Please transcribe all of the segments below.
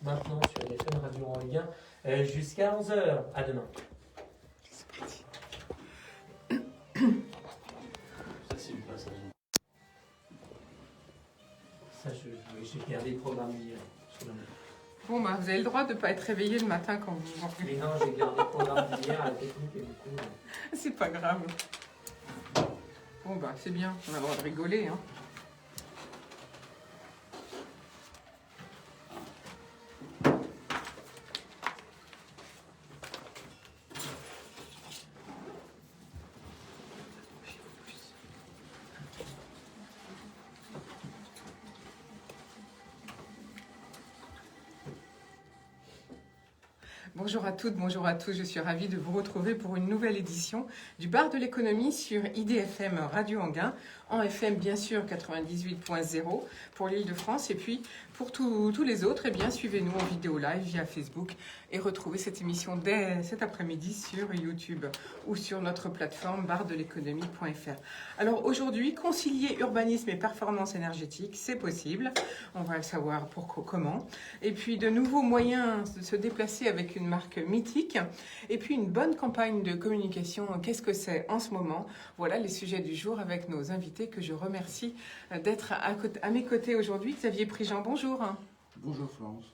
maintenant sur IDFM Radio Anguin jusqu'à 11h. À demain. C'est parti. Ça, c'est le passage. Ça, j'ai gardé le programme d'hier. Bon, bah, vous avez le droit de ne pas être réveillé le matin quand vous mangez. Mais non, j'ai gardé le programme d'hier à la technique et du coup. C'est pas grave. Bon, bah, c'est bien, on a le droit de rigoler, hein. Bonjour à toutes, bonjour à tous, je suis ravie de vous retrouver pour une nouvelle édition du Bar de l'économie sur IDFM Radio Anguin, en FM bien sûr 98.0 pour l'Île-de-France et puis pour tous les autres, eh bien suivez-nous en vidéo live via Facebook et retrouvez cette émission dès cet après-midi sur YouTube ou sur notre plateforme bardeléconomie.fr. Alors aujourd'hui, concilier urbanisme et performance énergétique, c'est possible, on va le savoir comment, et puis de nouveaux moyens de se déplacer avec une marque mythique, et puis une bonne campagne de communication, qu'est-ce que c'est en ce moment? Voilà les sujets du jour avec nos invités que je remercie d'être à mes côtés aujourd'hui. Xavier Prigent, bonjour. Bonjour Florence.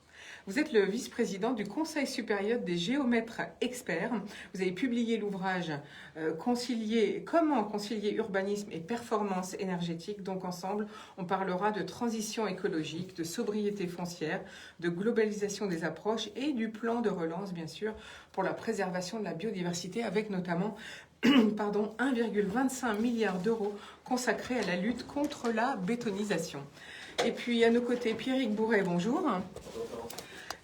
Vous êtes le vice-président du Conseil supérieur des géomètres experts. Vous avez publié l'ouvrage Comment concilier urbanisme et performance énergétique. Donc ensemble, on parlera de transition écologique, de sobriété foncière, de globalisation des approches et du plan de relance, bien sûr, pour la préservation de la biodiversité, avec notamment 1,25 milliard d'euros consacrés à la lutte contre la bétonisation. Et puis à nos côtés, Pierrick Bourret, bonjour.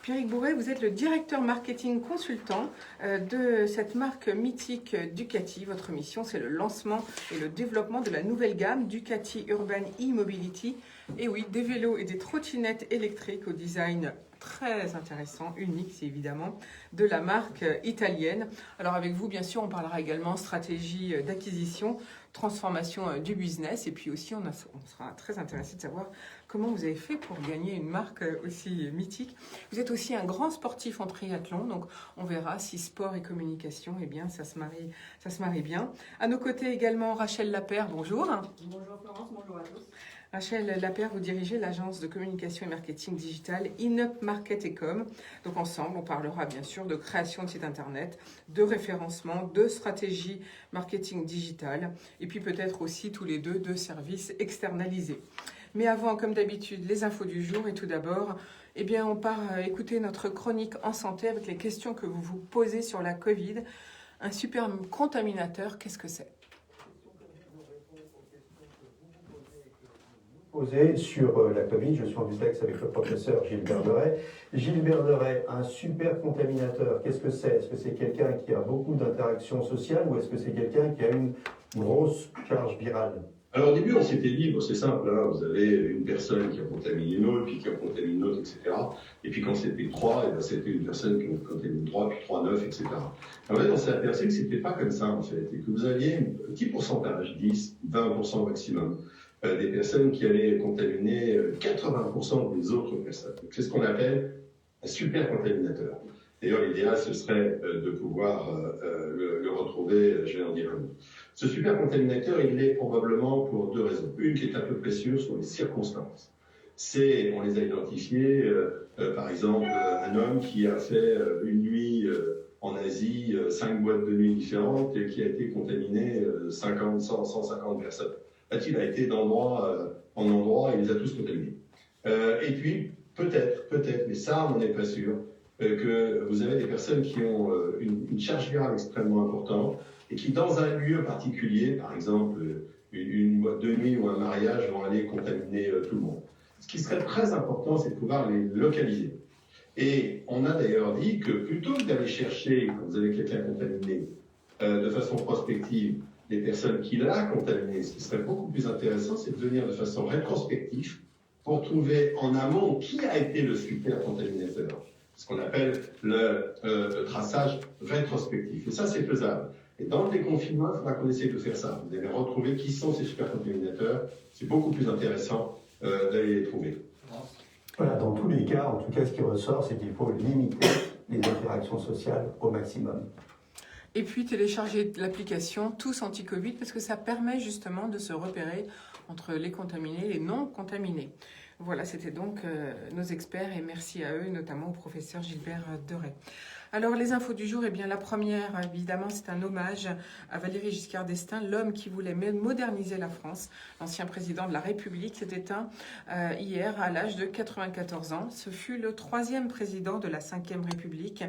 Pierrick Bourret, vous êtes le directeur marketing consultant de cette marque mythique Ducati. Votre mission, c'est le lancement et le développement de la nouvelle gamme Ducati Urban E-Mobility. Et oui, des vélos et des trottinettes électriques au design très intéressant, unique, c'est évidemment, de la marque italienne. Alors avec vous, bien sûr, on parlera également stratégie d'acquisition, transformation du business, et puis aussi on sera très intéressé de savoir comment vous avez fait pour gagner une marque aussi mythique. Vous êtes aussi un grand sportif en triathlon, donc on verra si sport et communication, eh bien, ça se marie bien. À nos côtés également, Rachel Lapère, bonjour. Bonjour Florence, bonjour à tous. Rachel Lapère, vous dirigez l'agence de communication et marketing digital InUp Market & Com. Donc ensemble, on parlera bien sûr de création de site internet, de référencement, de stratégie marketing digital et puis peut-être aussi tous les deux de services externalisés. Mais avant, comme d'habitude, les infos du jour et tout d'abord, eh bien, on part écouter notre chronique en santé avec les questions que vous vous posez sur la Covid. Un super contaminateur, qu'est-ce que c'est ? Sur la Covid, je suis en duplex avec le professeur Gilles Berderet. Gilles Berderet, un super contaminateur, qu'est-ce que c'est? Est-ce que c'est quelqu'un qui a beaucoup d'interactions sociales ou est-ce que c'est quelqu'un qui a une grosse charge virale? Alors au début, on s'était dit, bon, c'est simple, hein, vous avez une personne qui a contaminé une autre, puis qui a contaminé une autre, etc. Et puis quand c'était 3, eh ben, c'était une personne qui a contaminé 3, puis 3, 9, etc. En fait, on s'est aperçu que c'était pas comme ça, en fait, et que vous aviez un petit pourcentage, 10, 20% maximum, des personnes qui allaient contaminer 80% des autres personnes. C'est ce qu'on appelle un super contaminateur. D'ailleurs, l'idéal, ce serait de pouvoir le retrouver, je vais en dire un mot. Ce super contaminateur, il l'est probablement pour deux raisons. Une qui est un peu précieuse sur les circonstances. On les a identifiés, par exemple, un homme qui a fait une nuit en Asie, 5 boîtes de nuit différentes et qui a été contaminé 50, 100, 150 personnes. Là, il a été d'endroit en endroit et il les a tous contaminés. Et puis, peut-être, mais ça, on n'est pas sûr, que vous avez des personnes qui ont une charge virale extrêmement importante et qui, dans un lieu particulier, par exemple une boîte de nuit ou un mariage, vont aller contaminer tout le monde. Ce qui serait très important, c'est de pouvoir les localiser. Et on a d'ailleurs dit que plutôt que d'aller chercher, quand vous avez quelqu'un contaminé, de façon prospective, les personnes qui l'ont contaminé, ce qui serait beaucoup plus intéressant, c'est de venir de façon rétrospective pour trouver en amont qui a été le super contaminateur. Ce qu'on appelle le traçage rétrospectif. Et ça, c'est faisable. Et dans le déconfinement, il faudra qu'on essaie de faire ça. Vous allez retrouver qui sont ces super contaminateurs. C'est beaucoup plus intéressant d'aller les trouver. Voilà, dans tous les cas, en tout cas, ce qui ressort, c'est qu'il faut limiter les interactions sociales au maximum. Et puis télécharger l'application Tous Anti-Covid parce que ça permet justement de se repérer entre les contaminés et les non contaminés. Voilà, c'était donc nos experts et merci à eux, notamment au professeur Gilbert Deray. Alors les infos du jour, eh bien la première, évidemment, c'est un hommage à Valéry Giscard d'Estaing, l'homme qui voulait moderniser la France. L'ancien président de la République s'est éteint hier à l'âge de 94 ans. Ce fut le 3e président de la 5e République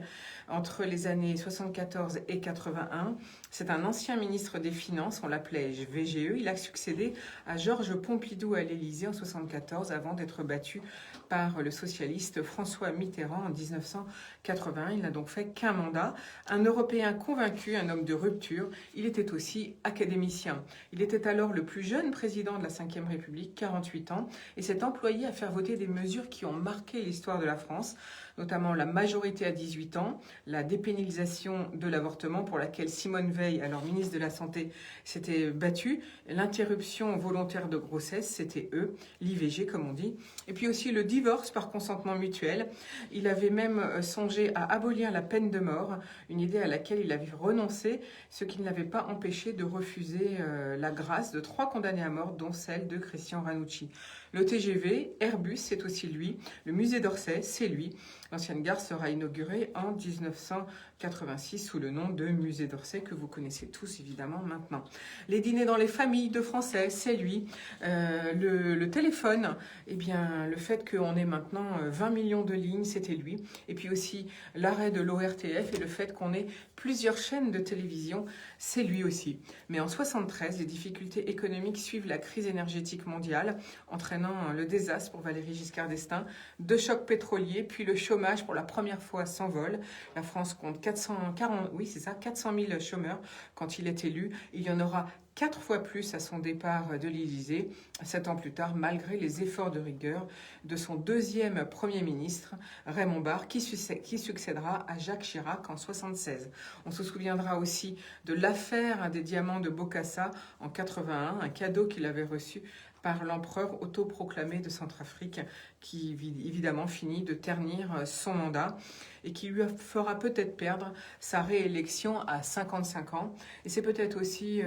entre les années 74 et 81. C'est un ancien ministre des Finances, on l'appelait VGE. Il a succédé à Georges Pompidou à l'Élysée en 74 avant d'être battu par le socialiste François Mitterrand en 1981. Il n'a donc fait qu'un mandat. Un Européen convaincu, un homme de rupture. Il était aussi académicien. Il était alors le plus jeune président de la 5e République, 48 ans, et s'est employé à faire voter des mesures qui ont marqué l'histoire de la France, notamment la majorité à 18 ans, la dépénalisation de l'avortement pour laquelle Simone Veil, alors ministre de la Santé, s'était battue, l'interruption volontaire de grossesse, c'était eux, l'IVG comme on dit, et puis aussi le divorce par consentement mutuel. Il avait même songé à abolir la peine de mort, une idée à laquelle il avait renoncé, ce qui ne l'avait pas empêché de refuser la grâce de 3 condamnés à mort, dont celle de Christian Ranucci. Le TGV, Airbus, c'est aussi lui. Le musée d'Orsay, c'est lui. L'ancienne gare sera inaugurée en 1986 sous le nom de musée d'Orsay, que vous connaissez tous évidemment maintenant. Les dîners dans les familles de Français, c'est lui. Le téléphone, eh bien, le fait qu'on ait maintenant 20 millions de lignes, c'était lui. Et puis aussi l'arrêt de l'ORTF et le fait qu'on ait plusieurs chaînes de télévision, c'est lui aussi. Mais en 73, les difficultés économiques suivent la crise énergétique mondiale, entraînant le désastre pour Valéry Giscard d'Estaing, 2 chocs pétroliers, puis le chômage pour la première fois s'envole. La France compte 400 000 chômeurs quand il est élu. Il y en aura 4 fois plus à son départ de l'Élysée, 7 ans plus tard, malgré les efforts de rigueur de son 2e Premier ministre, Raymond Barre, qui succédera à Jacques Chirac en 1976. On se souviendra aussi de l'affaire des diamants de Bokassa en 81, un cadeau qu'il avait reçu par l'empereur autoproclamé de Centrafrique, qui évidemment finit de ternir son mandat et qui lui fera peut-être perdre sa réélection à 55 ans. Et c'est peut-être aussi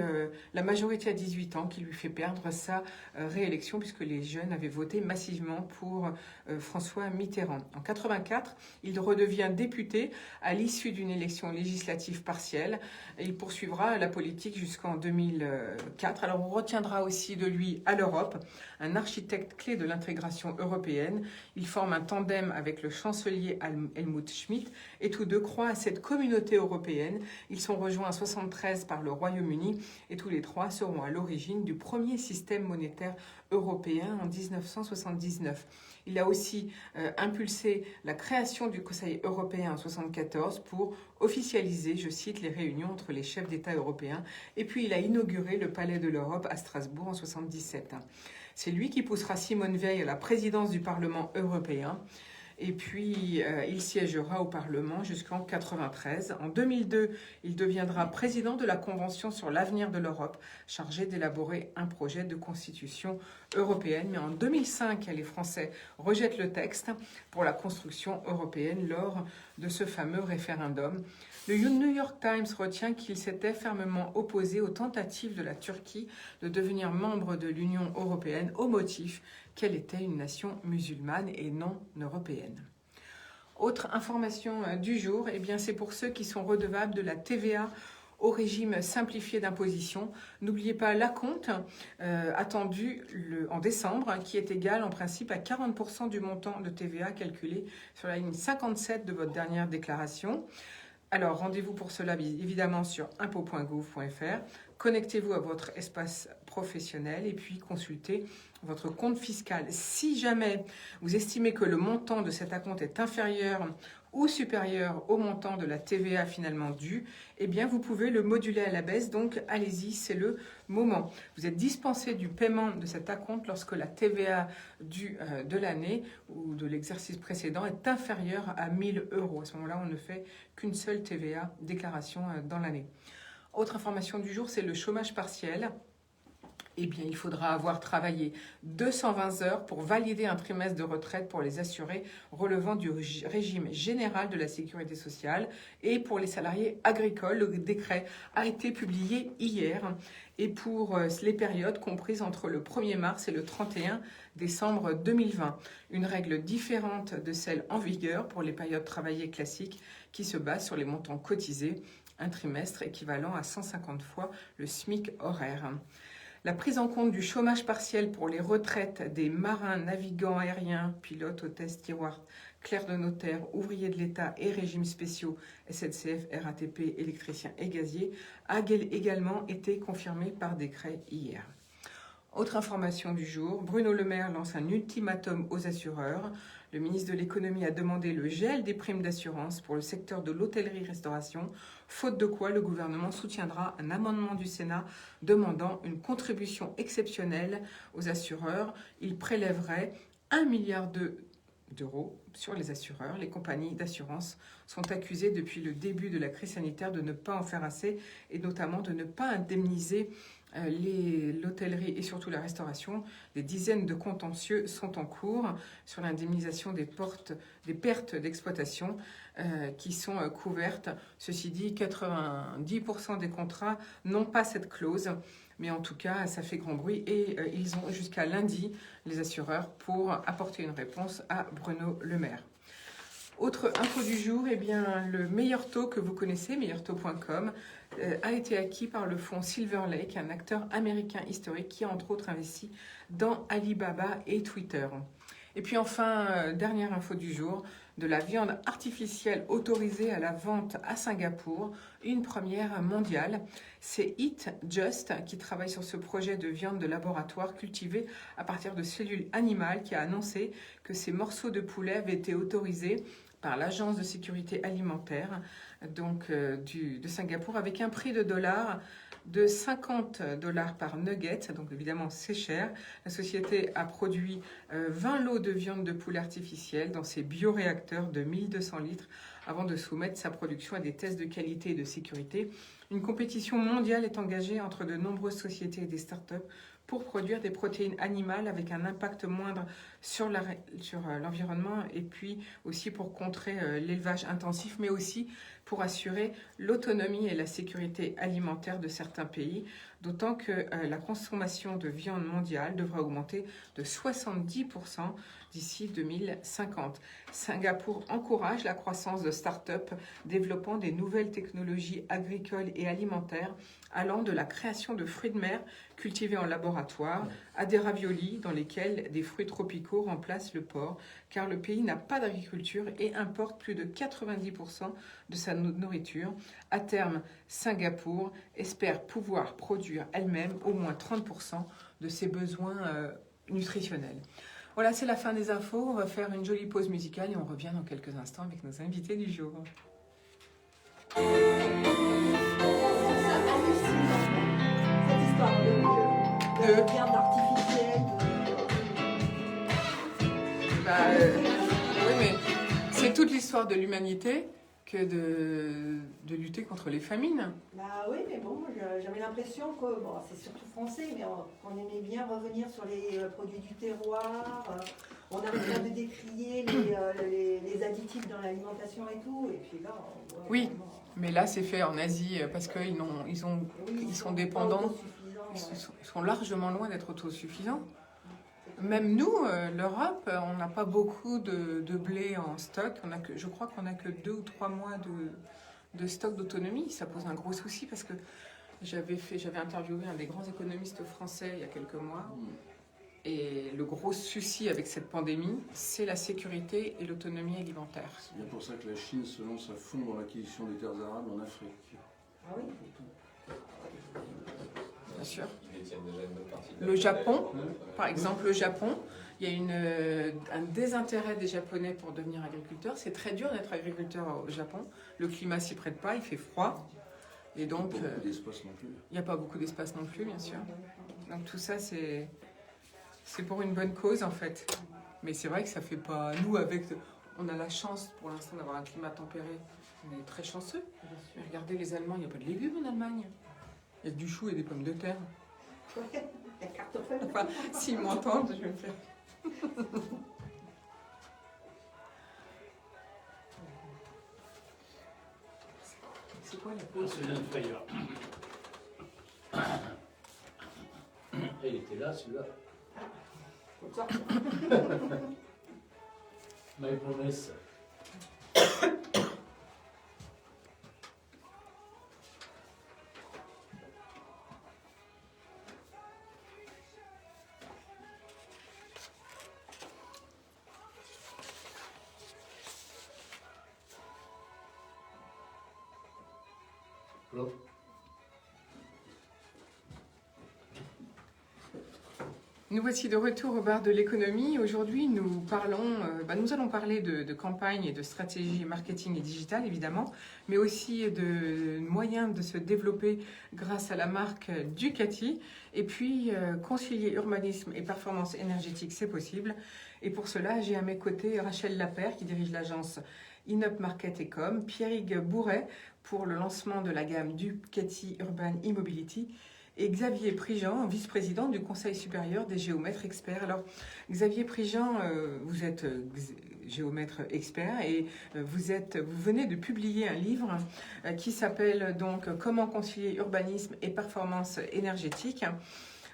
la majorité à 18 ans qui lui fait perdre sa réélection, puisque les jeunes avaient voté massivement pour François Mitterrand. En 84, il redevient député à l'issue d'une élection législative partielle. Et il poursuivra la politique jusqu'en 2004. Alors on retiendra aussi de lui à l'Europe, un architecte clé de l'intégration européenne. Il forme un tandem avec le chancelier Helmut Schmidt et tous deux croient à cette communauté européenne. Ils sont rejoints en 1973 par le Royaume-Uni et tous les 3 seront à l'origine du premier système monétaire européen en 1979. Il a aussi impulsé la création du Conseil européen en 1974 pour officialiser, je cite, les réunions entre les chefs d'État européens. Et puis il a inauguré le Palais de l'Europe à Strasbourg en 1977. C'est lui qui poussera Simone Veil à la présidence du Parlement européen. Et puis, il siégera au Parlement jusqu'en 1993. En 2002, il deviendra président de la Convention sur l'avenir de l'Europe, chargé d'élaborer un projet de constitution européenne. Mais en 2005, les Français rejettent le texte pour la construction européenne lors de ce fameux référendum. Le New York Times retient qu'il s'était fermement opposé aux tentatives de la Turquie de devenir membre de l'Union européenne au motif qu'elle était une nation musulmane et non européenne. Autre information du jour, eh bien c'est pour ceux qui sont redevables de la TVA au régime simplifié d'imposition. N'oubliez pas l'acompte attendu en décembre, qui est égal en principe à 40% du montant de TVA calculé sur la ligne 57 de votre dernière déclaration. Alors, rendez-vous pour cela, évidemment, sur impôt.gouv.fr. Connectez-vous à votre espace professionnel et puis consultez votre compte fiscal. Si jamais vous estimez que le montant de cet acompte est inférieur ou supérieur au montant de la TVA finalement due, eh bien, vous pouvez le moduler à la baisse. Donc, allez-y, c'est le moment. Vous êtes dispensé du paiement de cet acompte lorsque la TVA due de l'année ou de l'exercice précédent est inférieure à 1 000 €. À ce moment-là, on ne fait qu'une seule TVA déclaration dans l'année. Autre information du jour, c'est le chômage partiel. eh bien, il faudra avoir travaillé 220 heures pour valider un trimestre de retraite pour les assurés relevant du régime général de la sécurité sociale et pour les salariés agricoles. Le décret a été publié hier et pour les périodes comprises entre le 1er mars et le 31 décembre 2020. Une règle différente de celle en vigueur pour les périodes travaillées classiques qui se basent sur les montants cotisés, un trimestre équivalent à 150 fois le SMIC horaire. La prise en compte du chômage partiel pour les retraites des marins, navigants aériens, pilotes, hôtesses, stewards, clercs de notaire, ouvriers de l'État et régimes spéciaux, SNCF, RATP, électriciens et gaziers, a également été confirmée par décret hier. Autre information du jour, Bruno Le Maire lance un ultimatum aux assureurs. Le ministre de l'économie a demandé le gel des primes d'assurance pour le secteur de l'hôtellerie-restauration, faute de quoi le gouvernement soutiendra un amendement du Sénat demandant une contribution exceptionnelle aux assureurs. Il prélèverait 1 milliard d'euros sur les assureurs. Les compagnies d'assurance sont accusées depuis le début de la crise sanitaire de ne pas en faire assez et notamment de ne pas indemniser l'hôtellerie et surtout la restauration. Des dizaines de contentieux sont en cours sur l'indemnisation des pertes d'exploitation qui sont couvertes. Ceci dit, 90% des contrats n'ont pas cette clause, mais en tout cas, ça fait grand bruit et ils ont jusqu'à lundi, les assureurs, pour apporter une réponse à Bruno Le Maire. Autre info du jour, eh bien, le meilleur taux que vous connaissez, meilleurtaux.com, a été acquis par le fonds Silver Lake, un acteur américain historique qui a entre autres investi dans Alibaba et Twitter. Et puis enfin, dernière info du jour, de la viande artificielle autorisée à la vente à Singapour, une première mondiale. C'est Eat Just qui travaille sur ce projet de viande de laboratoire cultivée à partir de cellules animales qui a annoncé que ces morceaux de poulet avaient été autorisés par l'Agence de sécurité alimentaire de Singapour avec un prix de $50 par nugget, donc évidemment c'est cher. La société a produit 20 lots de viande de poulet artificielle dans ses bioréacteurs de 1200 litres avant de soumettre sa production à des tests de qualité et de sécurité. Une compétition mondiale est engagée entre de nombreuses sociétés et des startups pour produire des protéines animales avec un impact moindre sur l'environnement et puis aussi pour contrer l'élevage intensif, mais aussi pour assurer l'autonomie et la sécurité alimentaire de certains pays, d'autant que la consommation de viande mondiale devrait augmenter de 70% d'ici 2050. Singapour encourage la croissance de start-up développant des nouvelles technologies agricoles et alimentaires allant de la création de fruits de mer cultivés en laboratoire à des raviolis dans lesquels des fruits tropicaux remplacent le porc, car le pays n'a pas d'agriculture et importe plus de 90% de sa nourriture. À terme, Singapour espère pouvoir produire elle-même au moins 30% de ses besoins nutritionnels. Voilà, c'est la fin des infos. On va faire une jolie pause musicale et on revient dans quelques instants avec nos invités du jour. Cette histoire de viande artificielle. Oui, mais c'est toute l'histoire de l'humanité que de lutter contre les famines. Bah oui, mais bon, j'avais l'impression que, bon, c'est surtout français, mais qu'on aimait bien revenir sur les produits du terroir. On arrête bien de décrier les additifs dans l'alimentation et tout. Et puis là, oui, mais là c'est fait en Asie parce qu'ils sont dépendants. Ils sont largement loin d'être autosuffisants. Même nous, l'Europe, on n'a pas beaucoup de blé en stock. Je crois qu'on n'a que 2 ou 3 mois de stock d'autonomie. Ça pose un gros souci parce que j'avais interviewé un des grands économistes français il y a quelques mois. Et le gros souci avec cette pandémie, c'est la sécurité et l'autonomie alimentaire. C'est bien pour ça que la Chine se lance à fond dans l'acquisition des terres arables en Afrique. Ah oui. Bien sûr. Le Japon, par exemple, il y a un désintérêt des Japonais pour devenir agriculteurs. C'est très dur d'être agriculteur au Japon. Le climat s'y prête pas, il fait froid. Et donc, il n'y a pas beaucoup d'espace non plus, bien sûr. Donc tout ça, c'est pour une bonne cause, en fait. Mais c'est vrai que ça fait pas... Nous, on a la chance, pour l'instant, d'avoir un climat tempéré. On est très chanceux. Mais regardez les Allemands, il n'y a pas de légumes en Allemagne. Il y a du chou et des pommes de terre. La cartoffel. Enfin, s'ils m'entendent, je vais le faire. C'est quoi la pause? C'est une frayeur. Il était là, celui-là. Faut le sortir. My promise. Claude. Nous voici de retour au bar de l'économie. Aujourd'hui, nous allons parler de campagne et de stratégie marketing et digital, évidemment, mais aussi de moyens de se développer grâce à la marque Ducati. Et puis, concilier urbanisme et performance énergétique, c'est possible. Et pour cela, j'ai à mes côtés Rachel Lapère, qui dirige l'agence InUp Market et Com, Pierrick Bourret pour le lancement de la gamme Ducati Urban E-Mobility, et Xavier Prigent, vice-président du Conseil supérieur des géomètres experts. Alors, Xavier Prigent, vous êtes géomètre expert et vous venez de publier un livre qui s'appelle donc « Comment concilier urbanisme et performance énergétique ».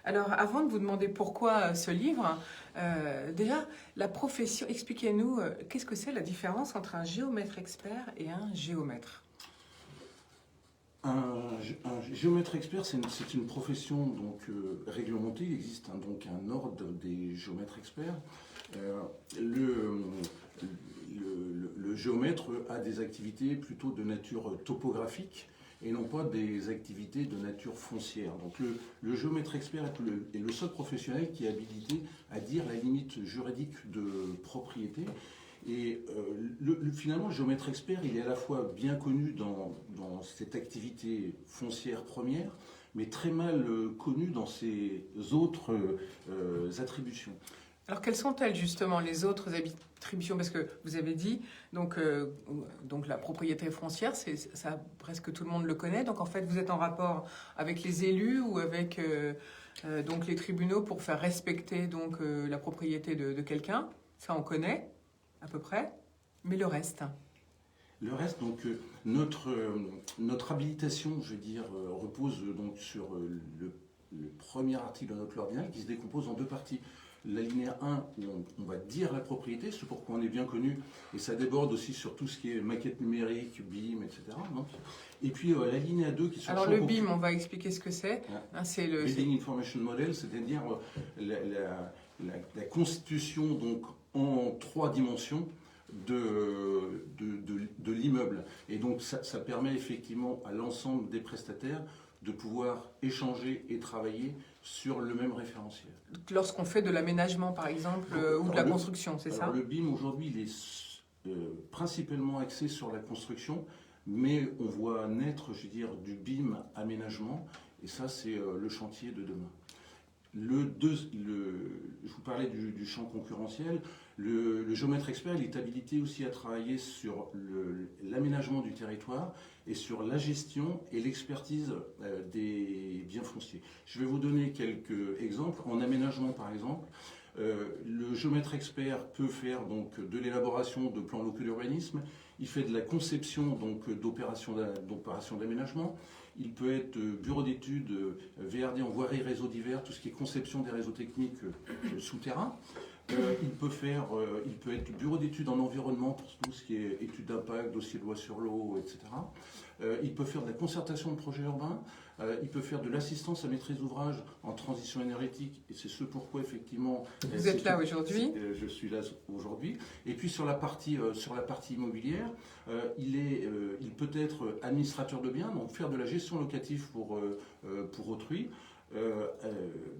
Alors, avant de vous demander pourquoi ce livre, déjà, la profession, expliquez-nous, qu'est-ce que c'est la différence entre un géomètre expert et un géomètre ? Un géomètre expert, c'est une profession donc, réglementée. Il existe donc un ordre des géomètres experts. Le géomètre a des activités plutôt de nature topographique et non pas des activités de nature foncière. Donc le géomètre expert est le seul professionnel qui est habilité à dire la limite juridique de propriété. Et finalement, le géomètre expert, il est à la fois bien connu dans cette activité foncière première, mais très mal connu dans ses autres attributions. Alors, quelles sont-elles justement les autres attributions? Parce que vous avez dit, donc la propriété foncière, ça, presque tout le monde le connaît. Donc, en fait, vous êtes en rapport avec les élus ou avec donc les tribunaux pour faire respecter donc la propriété de quelqu'un. Ça, on connaît à peu près. Mais le reste? Le reste, donc, notre habilitation, je veux dire, repose donc sur le premier article de notre loi ordinaire qui se décompose en deux parties. L'alinéa 1, où on va dire la propriété, c'est pourquoi on est bien connu, et ça déborde aussi sur tout ce qui est maquette numérique, BIM, etc. Donc. Et puis l'alinéa 2 qui se Alors le BIM, on va expliquer ce que c'est. Ouais. Hein, c'est le Building Information Model, c'est-à-dire la constitution donc, en 3 dimensions de l'immeuble. Et donc ça permet effectivement à l'ensemble des prestataires de pouvoir échanger et travailler sur le même référentiel. Lorsqu'on fait de l'aménagement, par exemple, ou de la construction, c'est ça? Le BIM, aujourd'hui, il est principalement axé sur la construction, mais on voit naître, je veux dire, du BIM aménagement, et ça, c'est le chantier de demain. Je vous parlais du champ concurrentiel. Le géomètre expert, il est habilité aussi à travailler sur l'aménagement du territoire et sur la gestion et l'expertise des biens fonciers. Je vais vous donner quelques exemples. En aménagement, par exemple, le géomètre expert peut faire donc, de l'élaboration de plans locaux d'urbanisme. Il fait de la conception donc, d'opérations d'aménagement. Il peut être bureau d'études, VRD en voirie, réseaux divers, tout ce qui est conception des réseaux techniques souterrains. Il peut être bureau d'études en environnement pour tout ce qui est études d'impact, dossier de loi sur l'eau, etc. Il peut faire de la concertation de projets urbains. Il peut faire de l'assistance à maîtrise d'ouvrage en transition énergétique. Et c'est ce pourquoi, effectivement... Vous êtes là aujourd'hui. Je suis là aujourd'hui. Et puis, sur la partie immobilière, il peut être administrateur de biens, donc faire de la gestion locative pour autrui.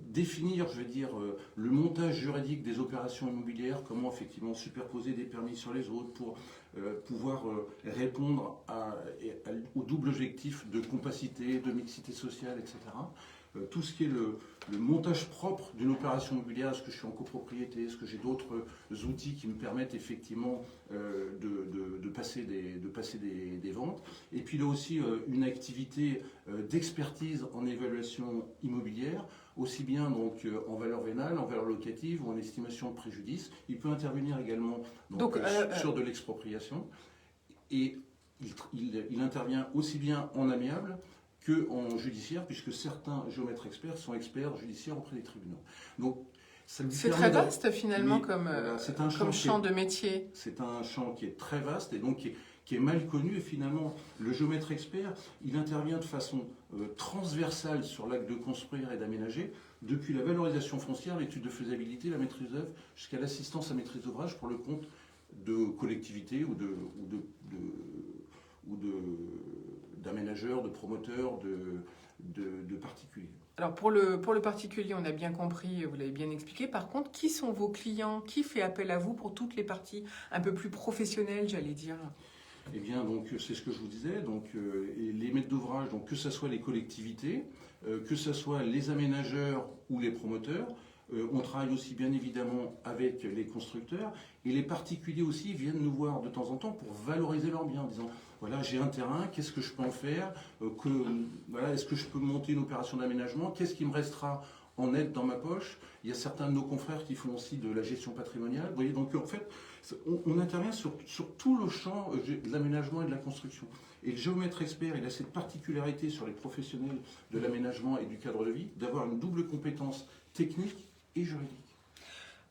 Définir, je veux dire, le montage juridique des opérations immobilières, comment effectivement superposer des permis sur les autres pour pouvoir répondre au double objectif de compacité, de mixité sociale, etc. Tout ce qui est le montage propre d'une opération immobilière, est-ce que je suis en copropriété, est-ce que j'ai d'autres outils qui me permettent effectivement de passer des ventes. Et puis il a aussi une activité d'expertise en évaluation immobilière, aussi bien donc en valeur vénale, en valeur locative ou en estimation de préjudice. Il peut intervenir également sur de l'expropriation. Et il intervient aussi bien en amiable qu'en judiciaire, puisque certains géomètres experts sont experts judiciaires auprès des tribunaux. Donc, c'est très vaste finalement comme champ de métier. C'est un champ qui est très vaste et donc qui est mal connu. Et finalement, le géomètre expert, il intervient de façon transversale sur l'acte de construire et d'aménager, depuis la valorisation foncière, l'étude de faisabilité, la maîtrise d'œuvre, jusqu'à l'assistance à maîtrise d'ouvrage pour le compte de collectivités ou d'aménageurs, de promoteurs, de particuliers. Alors pour le particulier, on a bien compris, vous l'avez bien expliqué. Par contre, qui sont vos clients? Qui fait appel à vous pour toutes les parties un peu plus professionnelles, j'allais dire? Eh bien, donc c'est ce que je vous disais. Donc les maîtres d'ouvrage, donc que ce soit les collectivités, que ce soit les aménageurs ou les promoteurs. On travaille aussi bien évidemment avec les constructeurs et les particuliers aussi viennent nous voir de temps en temps pour valoriser leurs biens en disant voilà, j'ai un terrain, qu'est-ce que je peux en faire, voilà, est-ce que je peux monter une opération d'aménagement, qu'est-ce qui me restera en aide dans ma poche. Il y a certains de nos confrères qui font aussi de la gestion patrimoniale. Vous voyez, donc en fait, on intervient sur tout le champ de l'aménagement et de la construction. Et le géomètre expert, il a cette particularité sur les professionnels de l'aménagement et du cadre de vie, d'avoir une double compétence technique et juridique.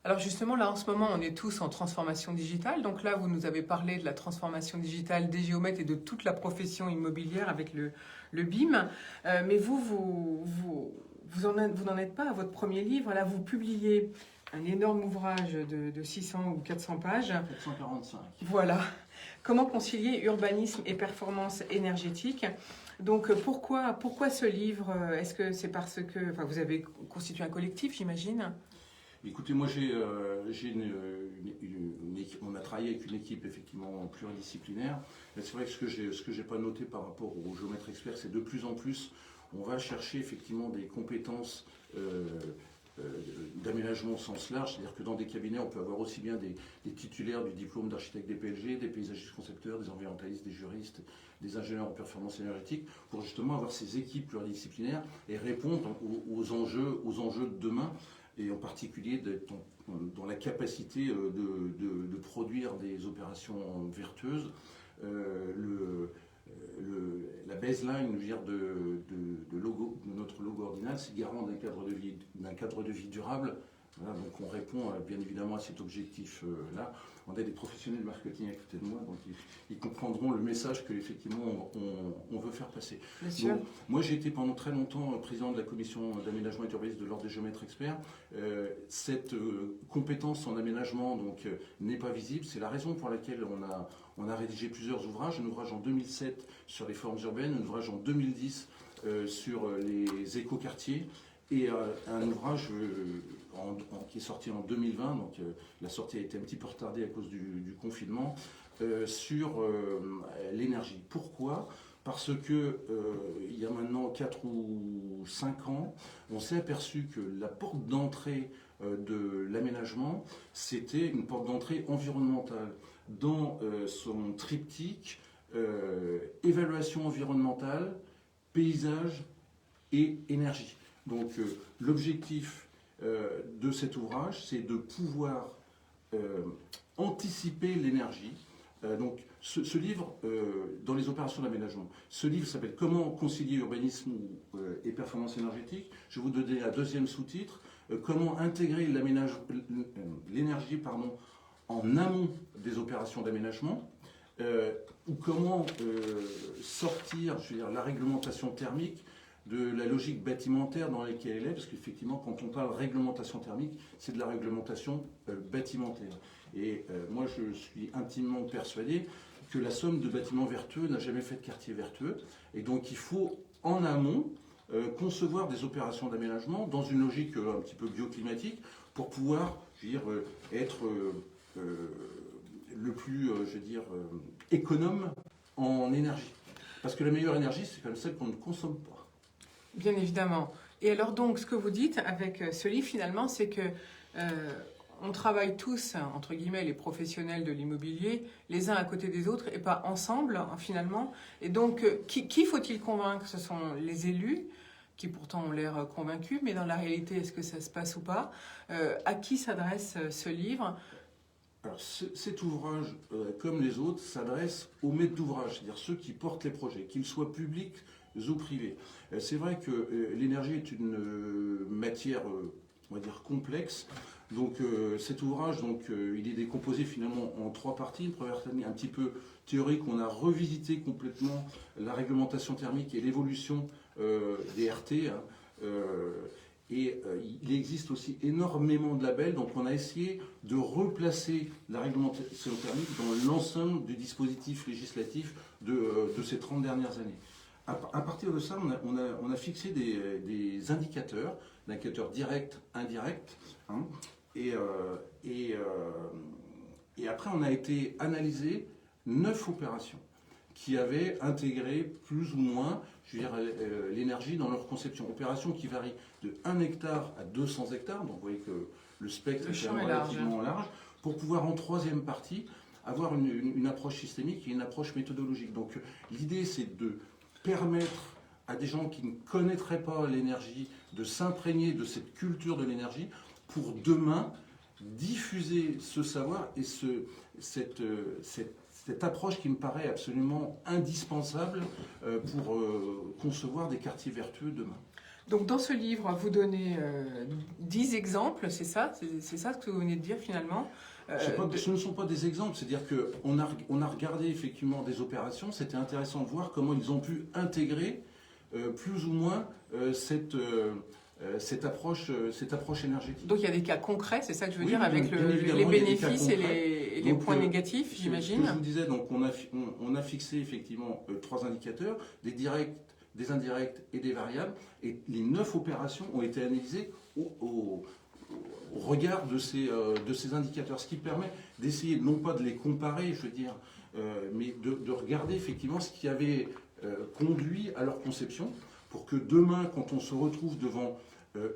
Alors justement, là en ce moment, on est tous en transformation digitale. Donc là, vous nous avez parlé de la transformation digitale des géomètres et de toute la profession immobilière avec le BIM. Mais vous n'en êtes pas à votre premier livre. Là, vous publiez un énorme ouvrage de 600 ou 400 pages. 445. Voilà. Comment concilier urbanisme et performance énergétique? Donc pourquoi ce livre? Est-ce que c'est parce que vous avez constitué un collectif, j'imagine? Écoutez, moi on a travaillé avec une équipe effectivement pluridisciplinaire. C'est vrai que ce que j'ai pas noté par rapport aux géomètres experts, c'est de plus en plus, on va chercher effectivement des compétences d'aménagement au sens large, c'est-à-dire que dans des cabinets, on peut avoir aussi bien des titulaires du diplôme d'architecte des PLG, des paysagistes concepteurs, des environnementalistes, des juristes, des ingénieurs en performance énergétique, pour justement avoir ces équipes pluridisciplinaires et répondre aux enjeux de demain, et en particulier d'être dans la capacité de produire des opérations vertueuses. La baseline, je veux dire, de notre logo ordinal, c'est garant d'un cadre de vie durable. Voilà, donc on répond bien évidemment à cet objectif-là. On a des professionnels de marketing à côté de moi, donc ils comprendront le message que effectivement on veut faire passer. Bien sûr. Donc, moi j'ai été pendant très longtemps président de la commission d'aménagement et d'urbanisme de l'ordre des géomètres experts. Cette compétence en aménagement n'est pas visible. C'est la raison pour laquelle on a rédigé plusieurs ouvrages. Un ouvrage en 2007 sur les formes urbaines, un ouvrage en 2010 sur les écoquartiers et un ouvrage qui est sorti en 2020, donc la sortie a été un petit peu retardée à cause du confinement, sur l'énergie. Pourquoi ? Parce que il y a maintenant 4 ou 5 ans, on s'est aperçu que la porte d'entrée de l'aménagement, c'était une porte d'entrée environnementale. Dans son triptyque, évaluation environnementale, paysage et énergie. Donc l'objectif de cet ouvrage, c'est de pouvoir anticiper l'énergie. Donc ce livre, dans les opérations d'aménagement, ce livre s'appelle « Comment concilier urbanisme et performance énergétique ». Je vais vous donner un deuxième sous-titre, « Comment intégrer l'énergie en amont des opérations d'aménagement ». Ou comment sortir, je veux dire, la réglementation thermique de la logique bâtimentaire dans laquelle elle est, parce qu'effectivement, quand on parle réglementation thermique, c'est de la réglementation bâtimentaire. Et moi, je suis intimement persuadé que la somme de bâtiments vertueux n'a jamais fait de quartier vertueux. Et donc, il faut, en amont, concevoir des opérations d'aménagement dans une logique un petit peu bioclimatique pour pouvoir, je veux dire, être le plus, économe en énergie. Parce que la meilleure énergie, c'est quand même celle qu'on ne consomme pas. Bien évidemment. Et alors donc, ce que vous dites avec ce livre, finalement, c'est que on travaille tous, entre guillemets, les professionnels de l'immobilier, les uns à côté des autres et pas ensemble, hein, finalement. Et donc, qui faut-il convaincre? Ce sont les élus, qui pourtant ont l'air convaincus, mais dans la réalité, est-ce que ça se passe ou pas? À qui s'adresse ce livre? Alors, cet ouvrage, comme les autres, s'adresse aux maîtres d'ouvrage, c'est-à-dire ceux qui portent les projets, qu'ils soient publics ou privés. C'est vrai que l'énergie est une matière, on va dire, complexe. Donc cet ouvrage, il est décomposé finalement en 3 parties. Une première partie un petit peu théorique, on a revisité complètement la réglementation thermique et l'évolution des RT. Il existe aussi énormément de labels, donc on a essayé de replacer la réglementation thermique dans l'ensemble du dispositif législatif de ces 30 dernières années. À partir de ça, on a fixé des indicateurs directs, indirects, hein, et après on a été analyser 9 opérations qui avaient intégré plus ou moins, l'énergie dans leur conception. Opérations qui varient de 1 hectare à 200 hectares, donc vous voyez que le spectre est relativement large, pour pouvoir en 3e partie avoir une approche systémique et une approche méthodologique. Donc l'idée c'est de permettre à des gens qui ne connaîtraient pas l'énergie de s'imprégner de cette culture de l'énergie pour demain diffuser ce savoir et cette approche qui me paraît absolument indispensable pour concevoir des quartiers vertueux demain. Donc dans ce livre, vous donnez 10 exemples, c'est ça? C'est ça ce que vous venez de dire finalement? Ce ne sont pas des exemples, c'est-à-dire qu'on a regardé effectivement des opérations, c'était intéressant de voir comment ils ont pu intégrer plus ou moins cette approche énergétique. Donc il y a des cas concrets, c'est ça que je veux dire, avec les bénéfices et les points négatifs, j'imagine. Ce que je vous disais, donc on a fixé effectivement 3 indicateurs, des directs, des indirects et des variables, et les 9 opérations ont été analysées au regard de ces indicateurs, ce qui permet d'essayer non pas de les comparer, je veux dire, mais de regarder effectivement ce qui avait conduit à leur conception, pour que demain, quand on se retrouve devant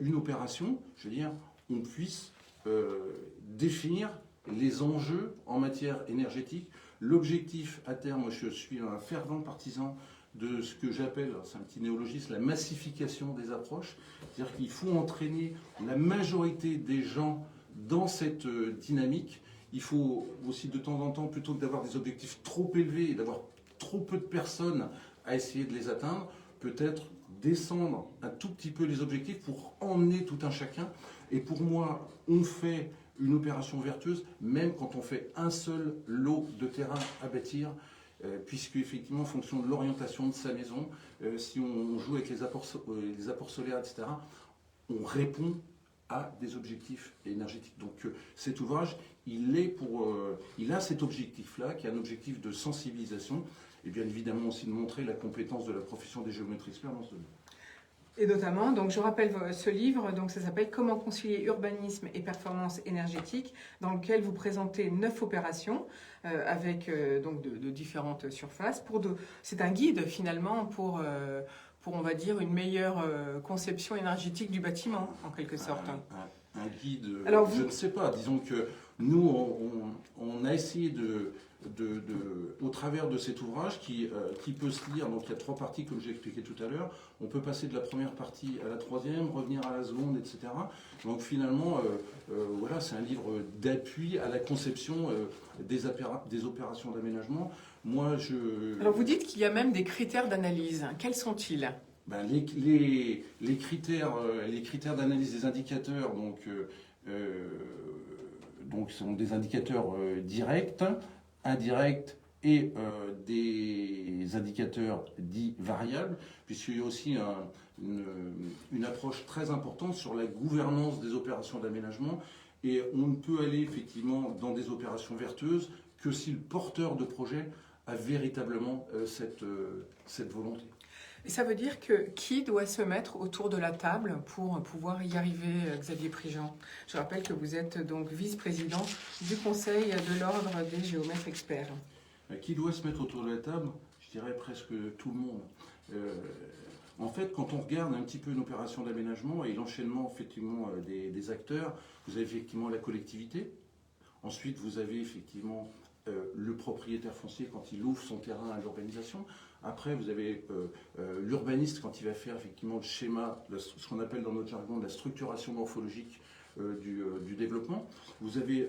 une opération, je veux dire, on puisse définir les enjeux en matière énergétique. L'objectif à terme, je suis un fervent partisan de ce que j'appelle, c'est un petit néologisme, la massification des approches. C'est-à-dire qu'il faut entraîner la majorité des gens dans cette dynamique. Il faut aussi de temps en temps, plutôt que d'avoir des objectifs trop élevés et d'avoir trop peu de personnes à essayer de les atteindre, peut-être descendre un tout petit peu les objectifs pour emmener tout un chacun. Et pour moi, on fait une opération vertueuse, même quand on fait un seul lot de terrain à bâtir, puisque effectivement, en fonction de l'orientation de sa maison, si on joue avec les apports solaires, etc., on répond à des objectifs énergétiques. Donc cet ouvrage, il a cet objectif-là, qui est un objectif de sensibilisation, et bien évidemment aussi de montrer la compétence de la profession des géomètres experts dans ce domaine. Et notamment, donc je rappelle ce livre, donc ça s'appelle Comment concilier urbanisme et performance énergétique, dans lequel vous présentez 9 opérations avec donc de différentes surfaces. C'est un guide finalement pour on va dire une meilleure conception énergétique du bâtiment en quelque sorte. Un guide, alors je ne sais pas. Disons que nous, on a essayé au travers de cet ouvrage qui peut se lire, donc il y a 3 parties comme j'ai expliqué tout à l'heure, on peut passer de la première partie à la 3e, revenir à la seconde, etc. Donc finalement, voilà, c'est un livre d'appui à la conception des opérations d'aménagement. Alors vous dites qu'il y a même des critères d'analyse, quels sont-ils? Les critères d'analyse des indicateurs, donc sont des indicateurs directs, indirects et des indicateurs dits variables, puisqu'il y a aussi une approche très importante sur la gouvernance des opérations d'aménagement. Et on ne peut aller effectivement dans des opérations vertueuses que si le porteur de projet a véritablement cette volonté. Et ça veut dire que qui doit se mettre autour de la table pour pouvoir y arriver, Xavier Prigent? Je rappelle que vous êtes donc vice-président du Conseil de l'Ordre des géomètres experts. Qui doit se mettre autour de la table? Je dirais presque tout le monde. En fait, quand on regarde un petit peu une opération d'aménagement et l'enchaînement effectivement des acteurs, vous avez effectivement la collectivité. Ensuite, vous avez effectivement le propriétaire foncier quand il ouvre son terrain à l'urbanisation. Après, vous avez l'urbaniste quand il va faire effectivement le schéma, ce qu'on appelle dans notre jargon la structuration morphologique du développement. Vous avez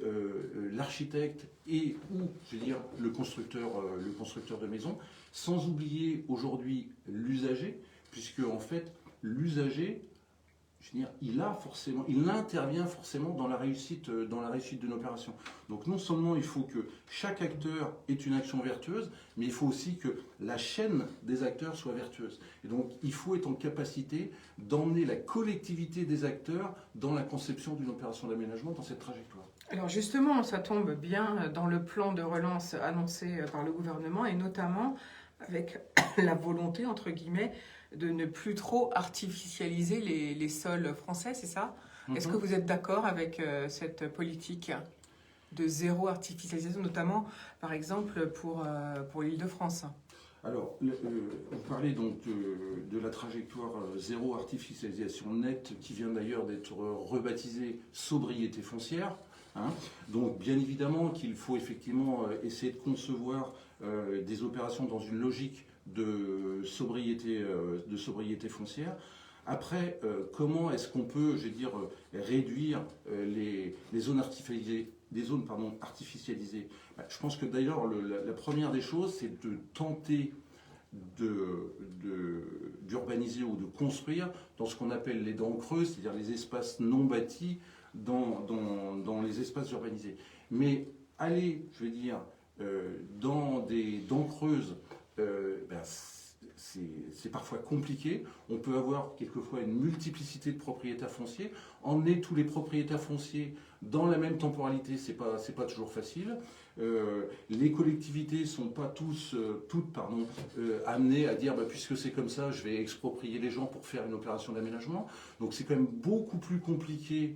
l'architecte et ou, je veux dire, le constructeur de maison, sans oublier aujourd'hui l'usager, puisque en fait, l'usager, je veux dire, il intervient forcément dans la réussite d'une opération. Donc non seulement il faut que chaque acteur ait une action vertueuse, mais il faut aussi que la chaîne des acteurs soit vertueuse. Et donc il faut être en capacité d'emmener la collectivité des acteurs dans la conception d'une opération d'aménagement, dans cette trajectoire. Alors justement, ça tombe bien dans le plan de relance annoncé par le gouvernement et notamment avec la volonté, entre guillemets, de ne plus trop artificialiser les sols français, c'est ça? Est-ce que vous êtes d'accord avec cette politique de zéro artificialisation, notamment, par exemple, pour l'Île-de-France? Alors, vous parlez donc de la trajectoire zéro artificialisation nette, qui vient d'ailleurs d'être rebaptisée sobriété foncière. Hein. Donc, bien évidemment qu'il faut effectivement essayer de concevoir des opérations dans une logique de sobriété foncière. Après, comment est-ce qu'on peut, je veux dire, réduire les zones artificialisées? Je pense que d'ailleurs, la première des choses, c'est de tenter d'urbaniser ou de construire dans ce qu'on appelle les dents creuses, c'est-à-dire les espaces non bâtis dans les espaces urbanisés. Mais aller, je veux dire, dans des dents creuses, c'est parfois compliqué. On peut avoir quelquefois une multiplicité de propriétaires fonciers. Emmener tous les propriétaires fonciers dans la même temporalité, c'est pas toujours facile. Les collectivités ne sont pas toutes amenées à dire puisque c'est comme ça, je vais exproprier les gens pour faire une opération d'aménagement. Donc c'est quand même beaucoup plus compliqué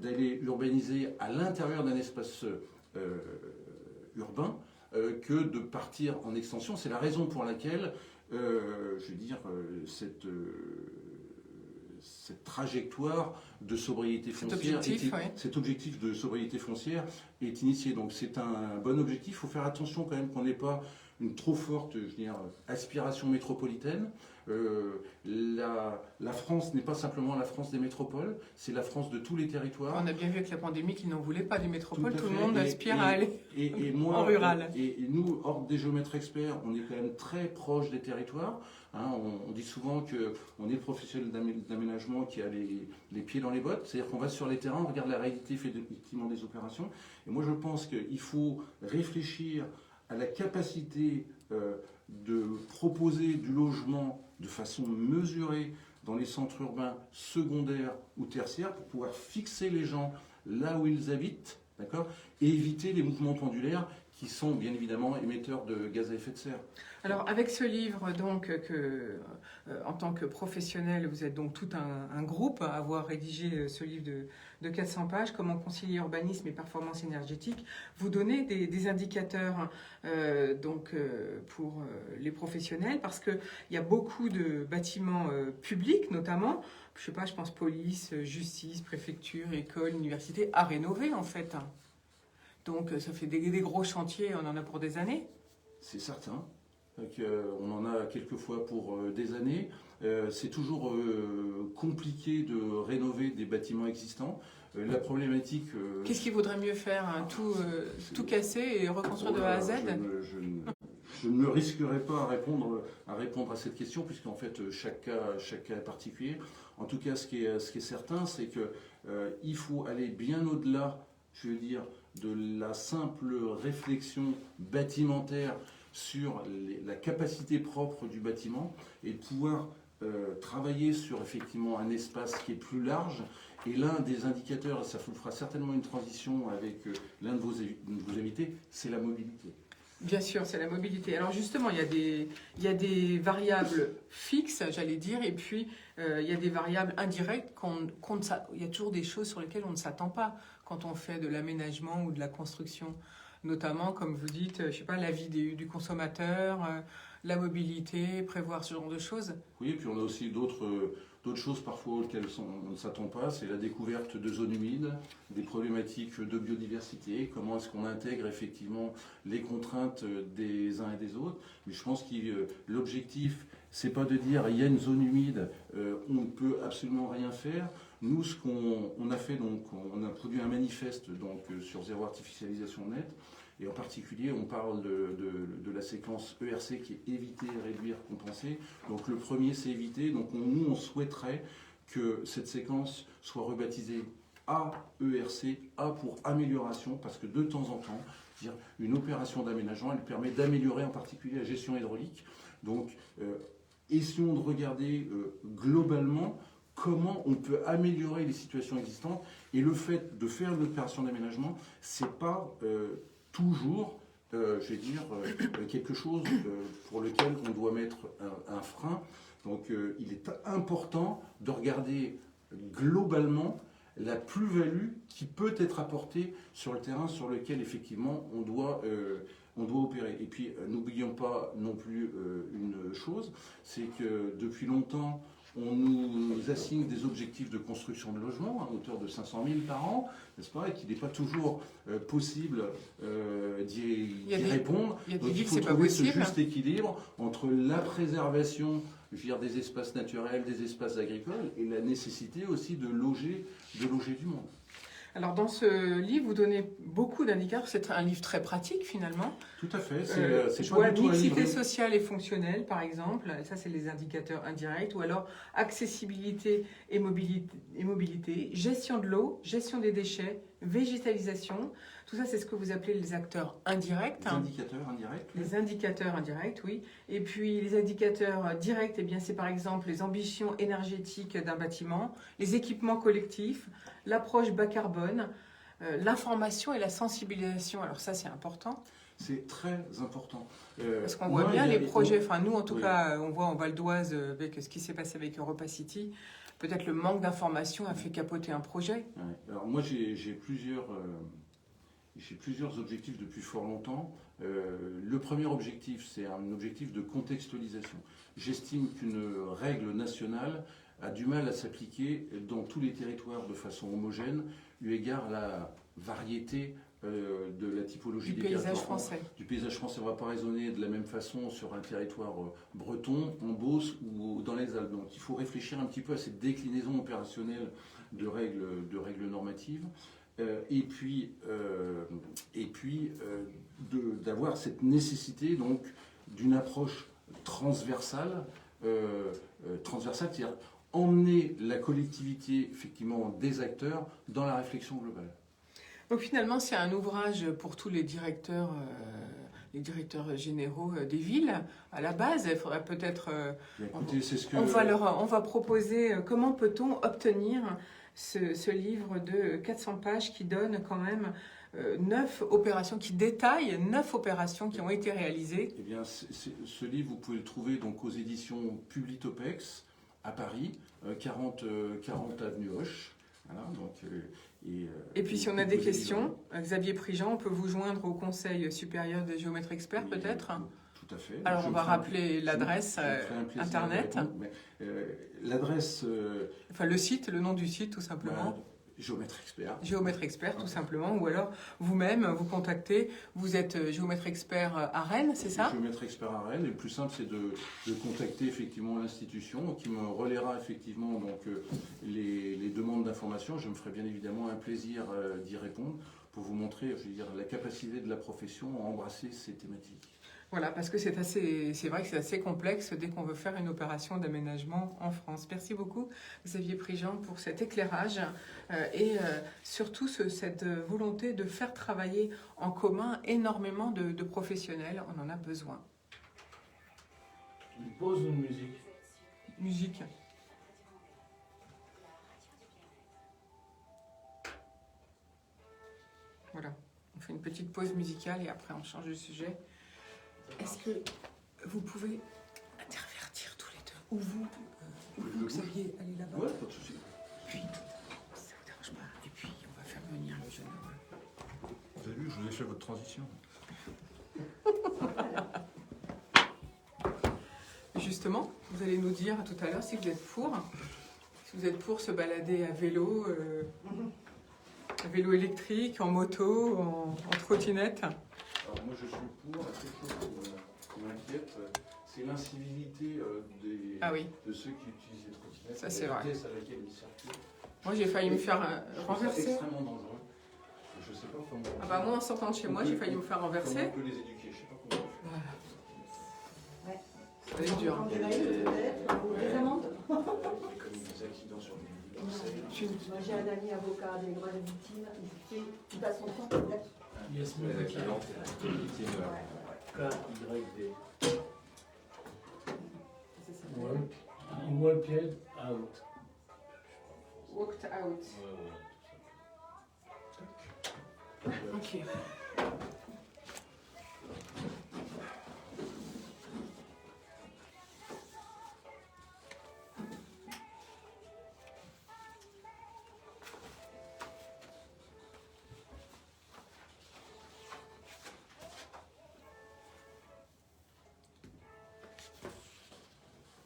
d'aller urbaniser à l'intérieur d'un espace urbain que de partir en extension. C'est la raison pour laquelle, je veux dire, cette trajectoire de sobriété foncière, cet objectif de sobriété foncière est initié. Donc c'est un bon objectif. Il faut faire attention quand même qu'on n'ait pas une trop forte, je veux dire, aspiration métropolitaine. La France n'est pas simplement la France des métropoles, c'est la France de tous les territoires. On a bien vu avec la pandémie qu'ils n'en voulaient pas des métropoles, tout le monde aspire à aller en rural. Et nous, Ordre des géomètres experts, on est quand même très proche des territoires. Hein, on dit souvent qu'on est le professionnel d'aménagement qui a les pieds dans les bottes, c'est-à-dire qu'on va sur les terrains, on regarde la réalité effectivement des opérations. Et moi je pense qu'il faut réfléchir à la capacité de proposer du logement de façon mesurée dans les centres urbains secondaires ou tertiaires pour pouvoir fixer les gens là où ils habitent, d'accord, et éviter les mouvements pendulaires qui sont bien évidemment émetteurs de gaz à effet de serre. Alors avec ce livre, donc, en tant que professionnel, vous êtes donc tout un groupe à avoir rédigé ce livre de 400 pages, Comment concilier urbanisme et performance énergétique. Vous donnez des indicateurs pour les professionnels, parce qu'il y a beaucoup de bâtiments publics, notamment, je pense police, justice, préfecture, école, université, à rénover en fait. Donc ça fait des gros chantiers, on en a pour des années. C'est certain. On en a quelquefois pour des années. C'est toujours compliqué de rénover des bâtiments existants. La problématique... Qu'est-ce qu'il vaudrait mieux faire, hein, tout casser et reconstruire de A à Z? Je ne me risquerai pas à répondre à cette question, puisqu'en fait, chaque cas est particulier. En tout cas, ce qui est certain, c'est qu'il faut aller bien au-delà, je veux dire, de la simple réflexion bâtimentaire sur la capacité propre du bâtiment et de pouvoir travailler sur effectivement un espace qui est plus large. Et l'un des indicateurs, et ça vous fera certainement une transition avec l'un de vos invités, c'est la mobilité. Bien sûr, c'est la mobilité. Alors justement, il y a des variables fixes, j'allais dire, et puis il y a des variables indirectes. Il y a toujours des choses sur lesquelles on ne s'attend pas quand on fait de l'aménagement ou de la construction. notamment, comme vous dites, je sais pas, l'avis du consommateur, la mobilité, prévoir ce genre de choses. Oui, et puis on a aussi d'autres choses parfois auxquelles on ne s'attend pas, c'est la découverte de zones humides, des problématiques de biodiversité, comment est-ce qu'on intègre effectivement les contraintes des uns et des autres. Mais je pense que l'objectif, c'est pas de dire il y a une zone humide, on ne peut absolument rien faire. Nous, ce qu'on a fait, donc, on a produit un manifeste donc, sur zéro artificialisation nette. Et en particulier, on parle de la séquence ERC qui est éviter, réduire, compenser. Donc le premier, c'est éviter. Donc nous, on souhaiterait que cette séquence soit rebaptisée AERC, A pour amélioration, parce que de temps en temps, dire une opération d'aménagement, elle permet d'améliorer en particulier la gestion hydraulique. Donc essayons de regarder globalement comment on peut améliorer les situations existantes. Et le fait de faire une opération d'aménagement, c'est pas toujours, je vais dire, quelque chose pour lequel on doit mettre un frein. Donc il est important de regarder globalement la plus-value qui peut être apportée sur le terrain sur lequel effectivement on doit opérer. Et puis n'oublions pas non plus une chose, c'est que depuis longtemps, on nous assigne des objectifs de construction de logements à hauteur de 500 000 par an, n'est-ce pas, et qu'il n'est pas toujours possible d'y répondre. Donc il faut trouver ce juste équilibre entre la préservation, je veux dire, des espaces naturels, des espaces agricoles, et la nécessité aussi de loger du monde. Alors dans ce livre, vous donnez beaucoup d'indicateurs. C'est un livre très pratique finalement. Tout à fait. Je vois mixité sociale et fonctionnelle par exemple. Ça c'est les indicateurs indirects. Ou alors accessibilité et mobilité, gestion de l'eau, gestion des déchets, végétalisation. Tout ça c'est ce que vous appelez les acteurs indirects. Les indicateurs indirects. Les indicateurs indirects, oui. Et puis les indicateurs directs, eh bien c'est par exemple les ambitions énergétiques d'un bâtiment, les équipements collectifs, l'approche bas carbone, l'information et la sensibilisation. Alors ça, c'est important. C'est très important. Parce qu'on voit bien les projets, enfin nous en tout cas, on voit en Val d'Oise avec ce qui s'est passé avec Europa City, peut-être le manque d'information a fait capoter un projet. Ouais. Alors moi, j'ai plusieurs objectifs depuis fort longtemps. Le premier objectif, c'est un objectif de contextualisation. J'estime qu'une règle nationale a du mal à s'appliquer dans tous les territoires de façon homogène, eu égard à la variété de la typologie du des paysage français. Du paysage français, on ne va pas raisonner de la même façon sur un territoire breton, en Beauce ou dans les Alpes. Donc il faut réfléchir un petit peu à cette déclinaison opérationnelle de règles normatives. Et puis d'avoir cette nécessité donc d'une approche transversale, c'est-à-dire emmener la collectivité, effectivement, des acteurs dans la réflexion globale. Donc finalement, c'est un ouvrage pour tous les directeurs généraux des villes. À la base, il faudrait peut-être... on va proposer comment peut-on obtenir ce livre de 400 pages qui donne quand même 9 opérations, qui détaille 9 opérations qui ont été réalisées. Eh bien, ce livre, vous pouvez le trouver donc aux éditions Publitopex à Paris, 40 avenue Hoche. Voilà, donc, et puis si on a des questions, Xavier Prigent, on peut vous joindre au Conseil supérieur des géomètres experts peut-être. Tout à fait. Alors on va rappeler l'adresse internet. L'adresse... enfin le site, le nom du site tout simplement. Géomètre expert. Géomètre expert tout simplement, ou alors vous-même vous contactez, vous êtes géomètre expert à Rennes, c'est ça? Géomètre expert à Rennes, et le plus simple c'est de contacter effectivement l'institution qui me relaiera effectivement donc, les demandes d'information. Je me ferai bien évidemment un plaisir d'y répondre pour vous montrer, je veux dire, la capacité de la profession à embrasser ces thématiques. Voilà, parce que c'est vrai que c'est assez complexe dès qu'on veut faire une opération d'aménagement en France. Merci beaucoup Xavier Prigent pour cet éclairage et surtout cette volonté de faire travailler en commun énormément de professionnels. On en a besoin. Une pause ou une musique? Musique. Voilà, on fait une petite pause musicale et après on change de sujet. Est-ce que vous pouvez intervertir tous les deux? Ou vous Xavier, allez là-bas. Ouais, pas de souci. Puis, ça vous dérange pas. Et puis, on va faire venir le jeune homme. Vous avez vu, je vous ai fait votre transition. Justement, vous allez nous dire tout à l'heure si vous êtes pour se balader à vélo électrique, en moto, en trottinette. Alors moi je suis pour, la seule chose qui m'inquiète, c'est l'incivilité de ceux qui utilisent les trottinettes. Ça, c'est vrai. La vitesse à laquelle ils circulent. Moi, j'ai failli me faire C'est renverser. extrêmement dangereux. Je sais pas comment. Ah bah moi, en sortant de chez moi, j'ai failli me faire renverser. Comment on peut les éduquer? Je sais pas comment on fait. Ça va être dur. Prendre des maillots, peut-être, ou des amendes. Comme des accidents sur les Moi, j'ai un ami avocat des droits des victimes, il passe son temps là-dessus. Yasmine Les Kaï. accidents, victimes, KYD. C'est ça. Walked out. Walked out. Ok.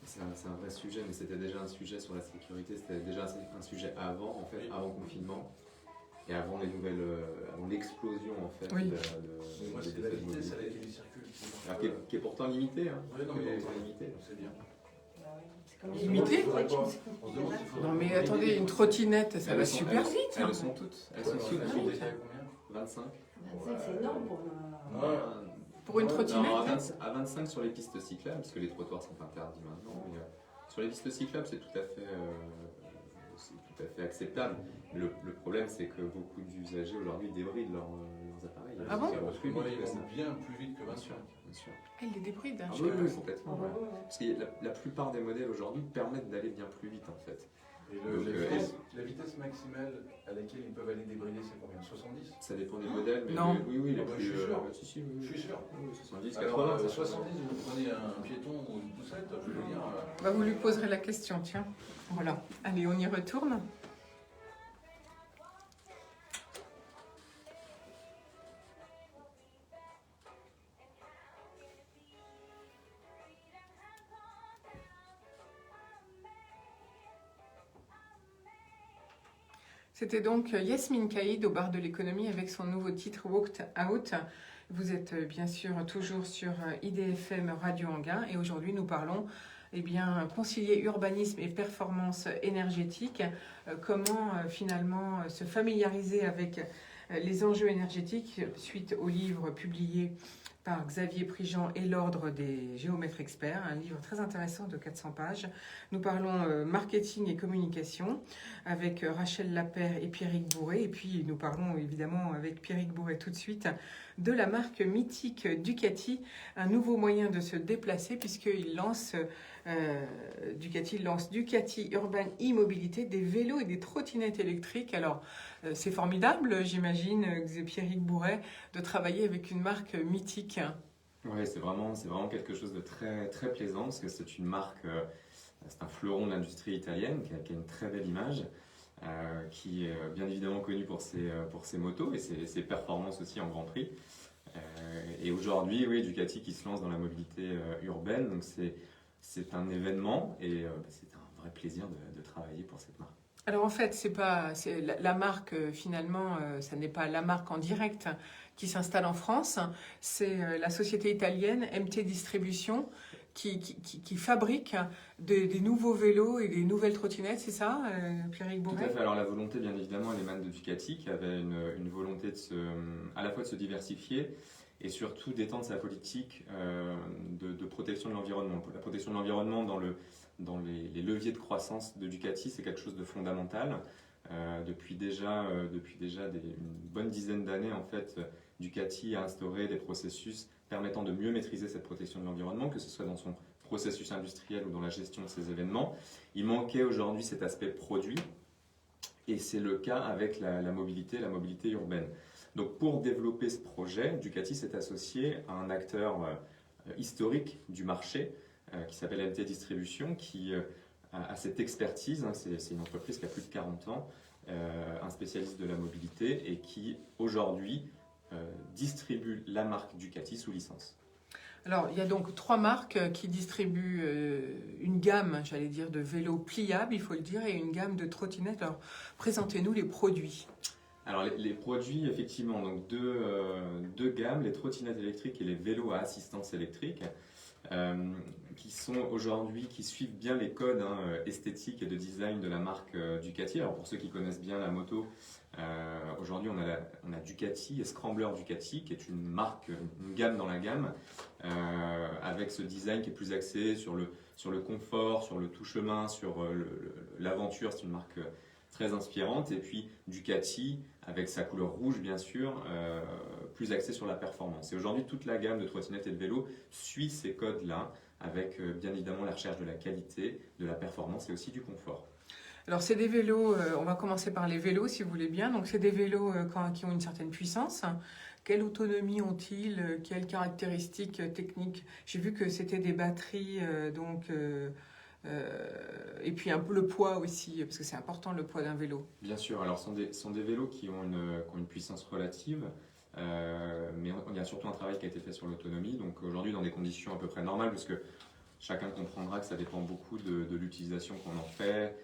c'est un vrai sujet, mais c'était déjà un sujet sur la sécurité, c'était déjà un sujet avant, en fait, avant le confinement. Et avant avant l'explosion en fait Oui. Mais moi, c'est la vitesse à laquelle ils circulent. Alors, qui est pourtant limitée, hein. Ouais, non, Qui est mais pourtant limitée. c'est bien. C'est comme Limité? On se demande s'il faudrait Non mais pas attendez, limiter. une trottinette, ça Elles va sont- super elles- vite. Elles sont toutes. Elles sont Ouais, toutes. elles sont détaillées à combien? 25. 25, c'est énorme pour Ouais. Pour une Non, trottinette. à 25 sur les pistes cyclables, parce que les trottoirs sont interdits maintenant. Mais, sur les pistes cyclables, c'est tout à fait acceptable. Le problème, c'est que beaucoup d'usagers aujourd'hui débrident leurs appareils. Ah bon? Parce que moi, ils ça. vont bien plus vite que Bien 25. sûr, bien sûr. Elle les débride. Ah je oui, sais oui, pas. complètement. moi. Ouais. Parce que la plupart des modèles aujourd'hui permettent d'aller bien plus vite en fait. Et Donc, la vitesse maximale à laquelle ils peuvent aller débrider, c'est combien? 70? Ça dépend des modèles, mais Non. oui, les Ah bah, plus. je suis sûr. Si, si, oui, Je suis sûr. oui, 70, Alors, 80, ça 70, vous prenez un piéton ou une poussette, je veux dire. Bah, vous lui poserez la question, tiens. Voilà. Allez, on y retourne. C'était donc Yasmine Caïd au bar de l'économie avec son nouveau titre Walked Out. Vous êtes bien sûr toujours sur IDFM Radio Anguin et aujourd'hui nous parlons concilier urbanisme et performance énergétique, comment finalement se familiariser avec les enjeux énergétiques suite au livre publié par Xavier Prigent et l'Ordre des géomètres experts, un livre très intéressant de 400 pages. Nous parlons marketing et communication avec Rachel Lapère et Pierrick Bourret. Et puis nous parlons évidemment avec Pierrick Bourret tout de suite de la marque mythique Ducati, un nouveau moyen de se déplacer puisqu'il lance Ducati Urban e-mobilité, des vélos et des trottinettes électriques. Alors c'est formidable, j'imagine, Pierrick Bourret, de travailler avec une marque mythique. Oui, c'est vraiment quelque chose de très, très plaisant parce que c'est une marque, c'est un fleuron de l'industrie italienne qui a une très belle image, qui est bien évidemment connue pour ses motos et ses performances aussi en Grand Prix. Et aujourd'hui, oui, Ducati qui se lance dans la mobilité urbaine, donc c'est un événement et c'est un vrai plaisir de travailler pour cette marque. Alors en fait, c'est la marque finalement, ça n'est pas la marque en direct qui s'installe en France, c'est la société italienne MT Distribution qui fabrique des nouveaux vélos et des nouvelles trottinettes, c'est ça, Pierrick Tout à Bourret? fait. Alors la volonté, bien évidemment, elle émane de Ducati qui avait une volonté à la fois de se diversifier et surtout d'étendre sa politique de protection de l'environnement. La protection de l'environnement dans les leviers de croissance de Ducati, c'est quelque chose de fondamental. Depuis déjà une bonne dizaine d'années, en fait, Ducati a instauré des processus permettant de mieux maîtriser cette protection de l'environnement, que ce soit dans son processus industriel ou dans la gestion de ces événements. Il manquait aujourd'hui cet aspect produit, et c'est le cas avec la mobilité urbaine. Donc pour développer ce projet, Ducati s'est associé à un acteur historique du marché, qui s'appelle MT Distribution, qui a cette expertise, hein, c'est une entreprise qui a plus de 40 ans, un spécialiste de la mobilité et qui aujourd'hui distribue la marque Ducati sous licence. Alors, il y a donc 3 marques qui distribuent une gamme, j'allais dire, de vélos pliables, il faut le dire, et une gamme de trottinettes. Alors, présentez-nous les produits. Alors les produits, effectivement, donc deux gammes, les trottinettes électriques et les vélos à assistance électrique, qui sont aujourd'hui, qui suivent bien les codes esthétiques et de design de la marque Ducati. Alors pour ceux qui connaissent bien la moto, aujourd'hui on a Ducati et Scrambler Ducati, qui est une marque, une gamme dans la gamme, avec ce design qui est plus axé sur le confort, sur le tout-chemin, sur l'aventure. C'est une marque très inspirante. Et puis Ducati, avec sa couleur rouge bien sûr, plus axée sur la performance. Et aujourd'hui, toute la gamme de trottinettes et de vélos suit ces codes-là, avec bien évidemment la recherche de la qualité, de la performance et aussi du confort. Alors, c'est des vélos, on va commencer par les vélos si vous voulez bien. Donc, c'est des vélos qui ont une certaine puissance. Quelle autonomie ont-ils? Quelles caractéristiques techniques? J'ai vu que c'était des batteries, et puis un peu le poids aussi, parce que c'est important le poids d'un vélo. Bien sûr, alors ce sont des vélos qui ont une puissance relative, mais il y a surtout un travail qui a été fait sur l'autonomie. Donc aujourd'hui, dans des conditions à peu près normales, parce que chacun comprendra que ça dépend beaucoup de l'utilisation qu'on en fait,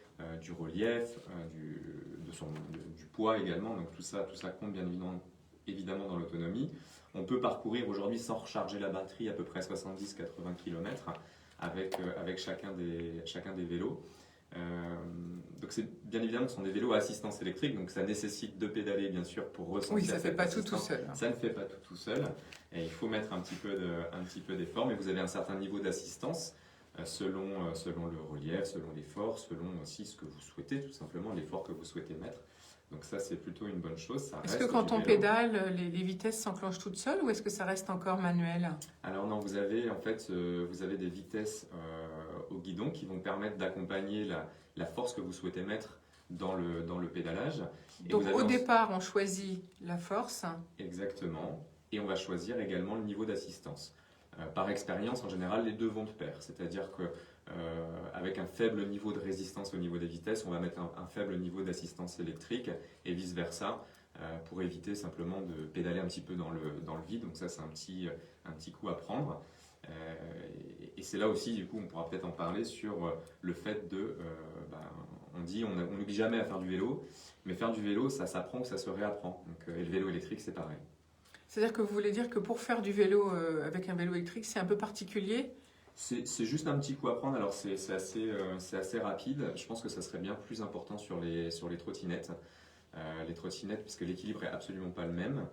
du relief, du poids également. Donc tout ça compte bien évidemment dans l'autonomie. On peut parcourir aujourd'hui sans recharger la batterie à peu près 70-80 km avec chacun des vélos. Donc bien évidemment, ce sont des vélos à assistance électrique, donc ça nécessite de pédaler bien sûr pour ressentir. Oui, ça ne fait pas tout seul. Ça ne fait pas tout seul, et il faut mettre un petit peu d'effort, mais vous avez un certain niveau d'assistance selon le relief, selon l'effort, selon aussi ce que vous souhaitez, tout simplement l'effort que vous souhaitez mettre. Donc ça, c'est plutôt une bonne chose. Est-ce que quand on pédale, les vitesses s'enclenchent toutes seules ou est-ce que ça reste encore manuel? Alors non, vous avez des vitesses au guidon qui vont permettre d'accompagner la force que vous souhaitez mettre dans le pédalage. Donc au départ, on choisit la force. Exactement. Et on va choisir également le niveau d'assistance. Par expérience, en général, les deux vont de pair. C'est-à-dire que avec un faible niveau de résistance au niveau des vitesses, on va mettre un faible niveau d'assistance électrique et vice-versa, pour éviter simplement de pédaler un petit peu dans le vide. Donc ça, c'est un petit coup à prendre. Et c'est là aussi, du coup, on pourra peut-être en parler sur le fait on dit on n'oublie jamais à faire du vélo, mais faire du vélo, ça s'apprend ou ça se réapprend. Donc, et le vélo électrique, c'est pareil. C'est-à-dire que vous voulez dire que pour faire du vélo avec un vélo électrique, c'est un peu particulier? C'est juste un petit coup à prendre. Alors c'est assez rapide. Je pense que ça serait bien plus important sur les trottinettes. Les trottinettes, parce que l'équilibre est absolument pas le même.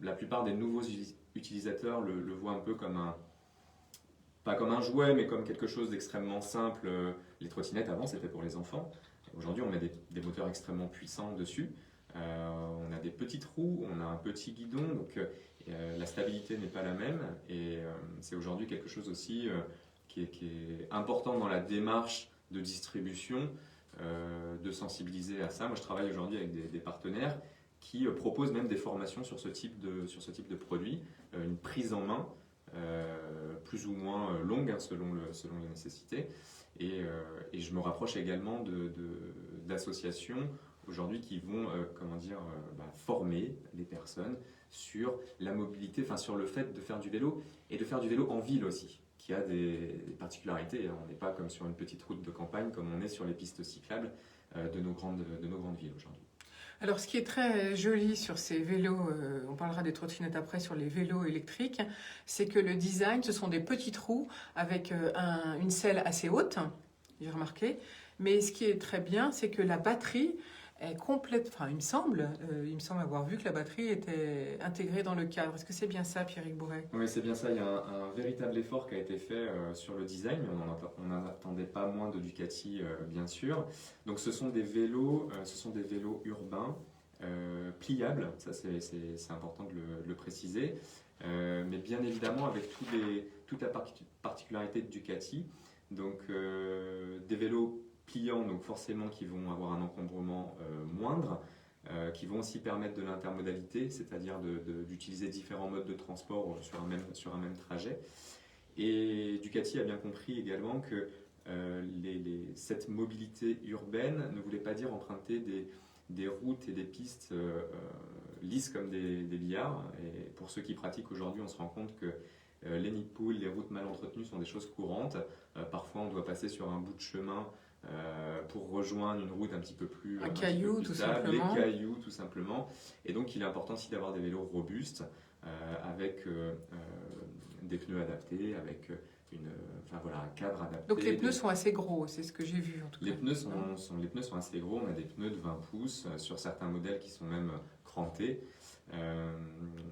La plupart des nouveaux utilisateurs le voient un peu comme pas comme un jouet, mais comme quelque chose d'extrêmement simple. Les trottinettes, avant, c'était pour les enfants. Aujourd'hui, on met des moteurs extrêmement puissants dessus. On a des petites roues, on a un petit guidon, donc la stabilité n'est pas la même. Et c'est aujourd'hui quelque chose aussi qui est important dans la démarche de distribution, de sensibiliser à ça. Moi, je travaille aujourd'hui avec des partenaires qui proposent même des formations sur ce type de produit, une prise en main plus ou moins longue selon les nécessités. Et je me rapproche également d'associations aujourd'hui qui vont former les personnes sur la mobilité, enfin sur le fait de faire du vélo et de faire du vélo en ville aussi, qui a des particularités. On n'est pas comme sur une petite route de campagne, comme on est sur les pistes cyclables de nos grandes villes aujourd'hui. Alors, ce qui est très joli sur ces vélos, on parlera des trottinettes après, sur les vélos électriques, c'est que le design, ce sont des petites roues avec une selle assez haute, j'ai remarqué. Mais ce qui est très bien, c'est que la batterie est complète. Enfin, il me semble avoir vu que la batterie était intégrée dans le cadre. Est-ce que c'est bien ça, Pierrick Bourret? Oui, c'est bien ça. Il y a un véritable effort qui a été fait sur le design. On n'en attendait pas moins de Ducati, bien sûr. Donc, ce sont des vélos urbains pliables. Ça, c'est important de le préciser. Mais bien évidemment, avec toute la particularité de Ducati. Donc, des vélos pliants, donc forcément qui vont avoir un encombrement moindre, qui vont aussi permettre de l'intermodalité, c'est-à-dire d'utiliser différents modes de transport sur un même trajet. Et Ducati a bien compris également que cette mobilité urbaine ne voulait pas dire emprunter des routes et des pistes lisses comme des billards. Et pour ceux qui pratiquent aujourd'hui, on se rend compte que les nids de poules, les routes mal entretenues sont des choses courantes. Parfois, on doit passer sur un bout de chemin pour rejoindre une route un petit peu plus Un caillou, tout stable, simplement. les cailloux, tout simplement. Et donc, il est important aussi d'avoir des vélos robustes avec des pneus adaptés, avec un cadre adapté. Donc les pneus sont assez gros, c'est ce que j'ai vu en tout cas. Les pneus sont assez gros. On a des pneus de 20 pouces sur certains modèles qui sont même crantés.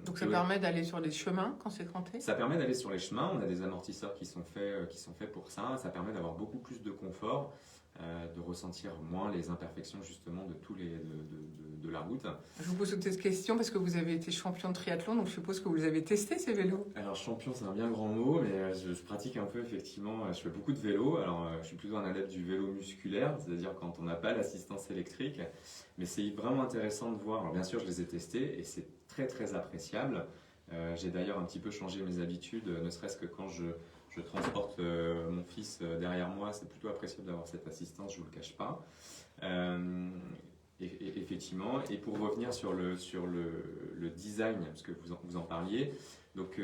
Donc ça permet d'aller sur des chemins quand c'est cranté? Ça permet d'aller sur les chemins. On a des amortisseurs qui sont faits pour ça. Ça permet d'avoir beaucoup plus de confort, de ressentir moins les imperfections justement de la route. Je vous pose cette question parce que vous avez été champion de triathlon, donc je suppose que vous avez testé ces vélos. Alors champion, c'est un bien grand mot, mais je pratique un peu effectivement. Je fais beaucoup de vélo. Alors je suis plutôt un adepte du vélo musculaire, c'est-à-dire quand on n'a pas l'assistance électrique. Mais c'est vraiment intéressant de voir. Alors bien sûr, je les ai testés et c'est très très appréciable. J'ai d'ailleurs un petit peu changé mes habitudes, ne serait-ce que quand je transporte mon fils derrière moi, c'est plutôt appréciable d'avoir cette assistance, je ne vous le cache pas. Effectivement, et pour revenir sur le design, parce que vous en parliez, donc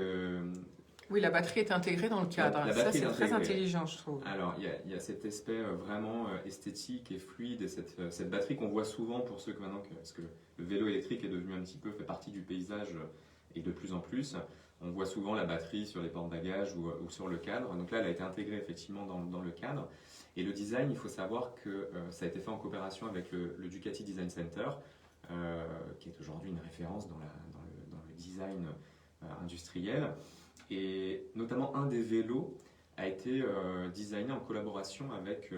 Oui, la batterie est intégrée dans le cadre. La Ça, batterie c'est est très intégrée. intelligent, je trouve. Alors, il y a cet aspect vraiment esthétique et fluide, et cette batterie qu'on voit souvent pour ceux que maintenant, parce que le vélo électrique est devenu un petit peu, fait partie du paysage et de plus en plus, on voit souvent la batterie sur les porte-bagages ou sur le cadre. Donc là, elle a été intégrée effectivement dans le cadre. Et le design, il faut savoir que ça a été fait en coopération avec le Ducati Design Center, qui est aujourd'hui une référence dans le design industriel. Et notamment, un des vélos a été designé en collaboration avec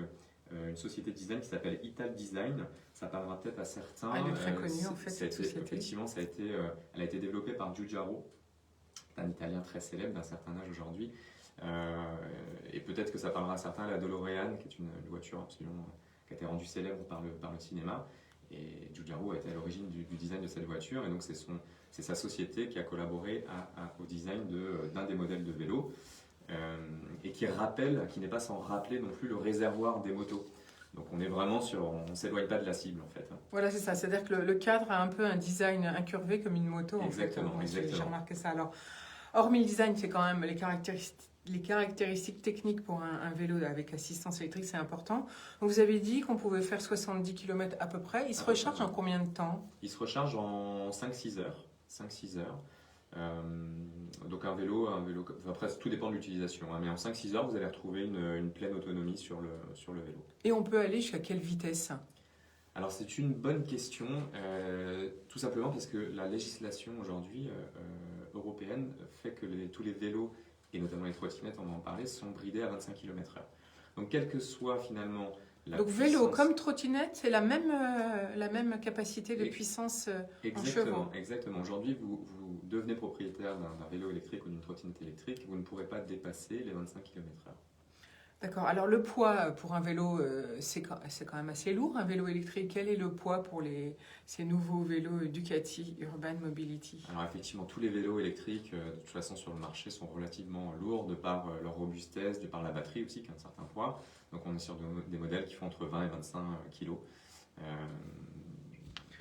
une société de design qui s'appelle Ital Design. Ça parlera peut-être à certains. Elle est très connue en fait, cette société. Effectivement, elle a été développée par Giugiaro, un Italien très célèbre d'un certain âge aujourd'hui. Et peut-être que ça parlera à certains. La DeLorean, qui est une voiture absolument qui a été rendue célèbre par le cinéma. Et Giugiaro a été à l'origine du design de cette voiture. Et donc, c'est sa société qui a collaboré au design d'un des modèles de vélo. Et qui n'est pas sans rappeler non plus le réservoir des motos. Donc on est vraiment on ne s'éloigne pas de la cible en fait. Voilà, c'est ça. C'est-à-dire que le cadre a un peu un design incurvé comme une moto. Exactement, en fait. exactement. J'ai remarqué ça. Alors, hormis le design, c'est quand même les caractéristiques techniques pour un vélo avec assistance électrique, c'est important. Donc, vous avez dit qu'on pouvait faire 70 km à peu près. Il se recharge en combien de temps? Il se recharge en 5-6 heures. 5-6 heures. Donc un vélo, après tout dépend de l'utilisation, mais en 5-6 heures vous allez retrouver une pleine autonomie sur le vélo. Et on peut aller jusqu'à quelle vitesse? Alors c'est une bonne question, tout simplement parce que la législation aujourd'hui européenne fait que tous les vélos, et notamment les trottinettes, on va en parler, sont bridés à 25 km/h. Donc quelle que soit finalement donc vélo comme trottinette, c'est la même capacité de puissance en chevaux. Exactement. Aujourd'hui, vous devenez propriétaire d'un vélo électrique ou d'une trottinette électrique, vous ne pourrez pas dépasser les 25 km/h. D'accord. Alors le poids pour un vélo, c'est quand même assez lourd, un vélo électrique. Quel est le poids pour ces nouveaux vélos Ducati Urban Mobility? Alors effectivement, tous les vélos électriques, de toute façon sur le marché, sont relativement lourds de par leur robustesse, de par la batterie aussi qui a un certain poids. Donc on est sur des modèles qui font entre 20 et 25 kg.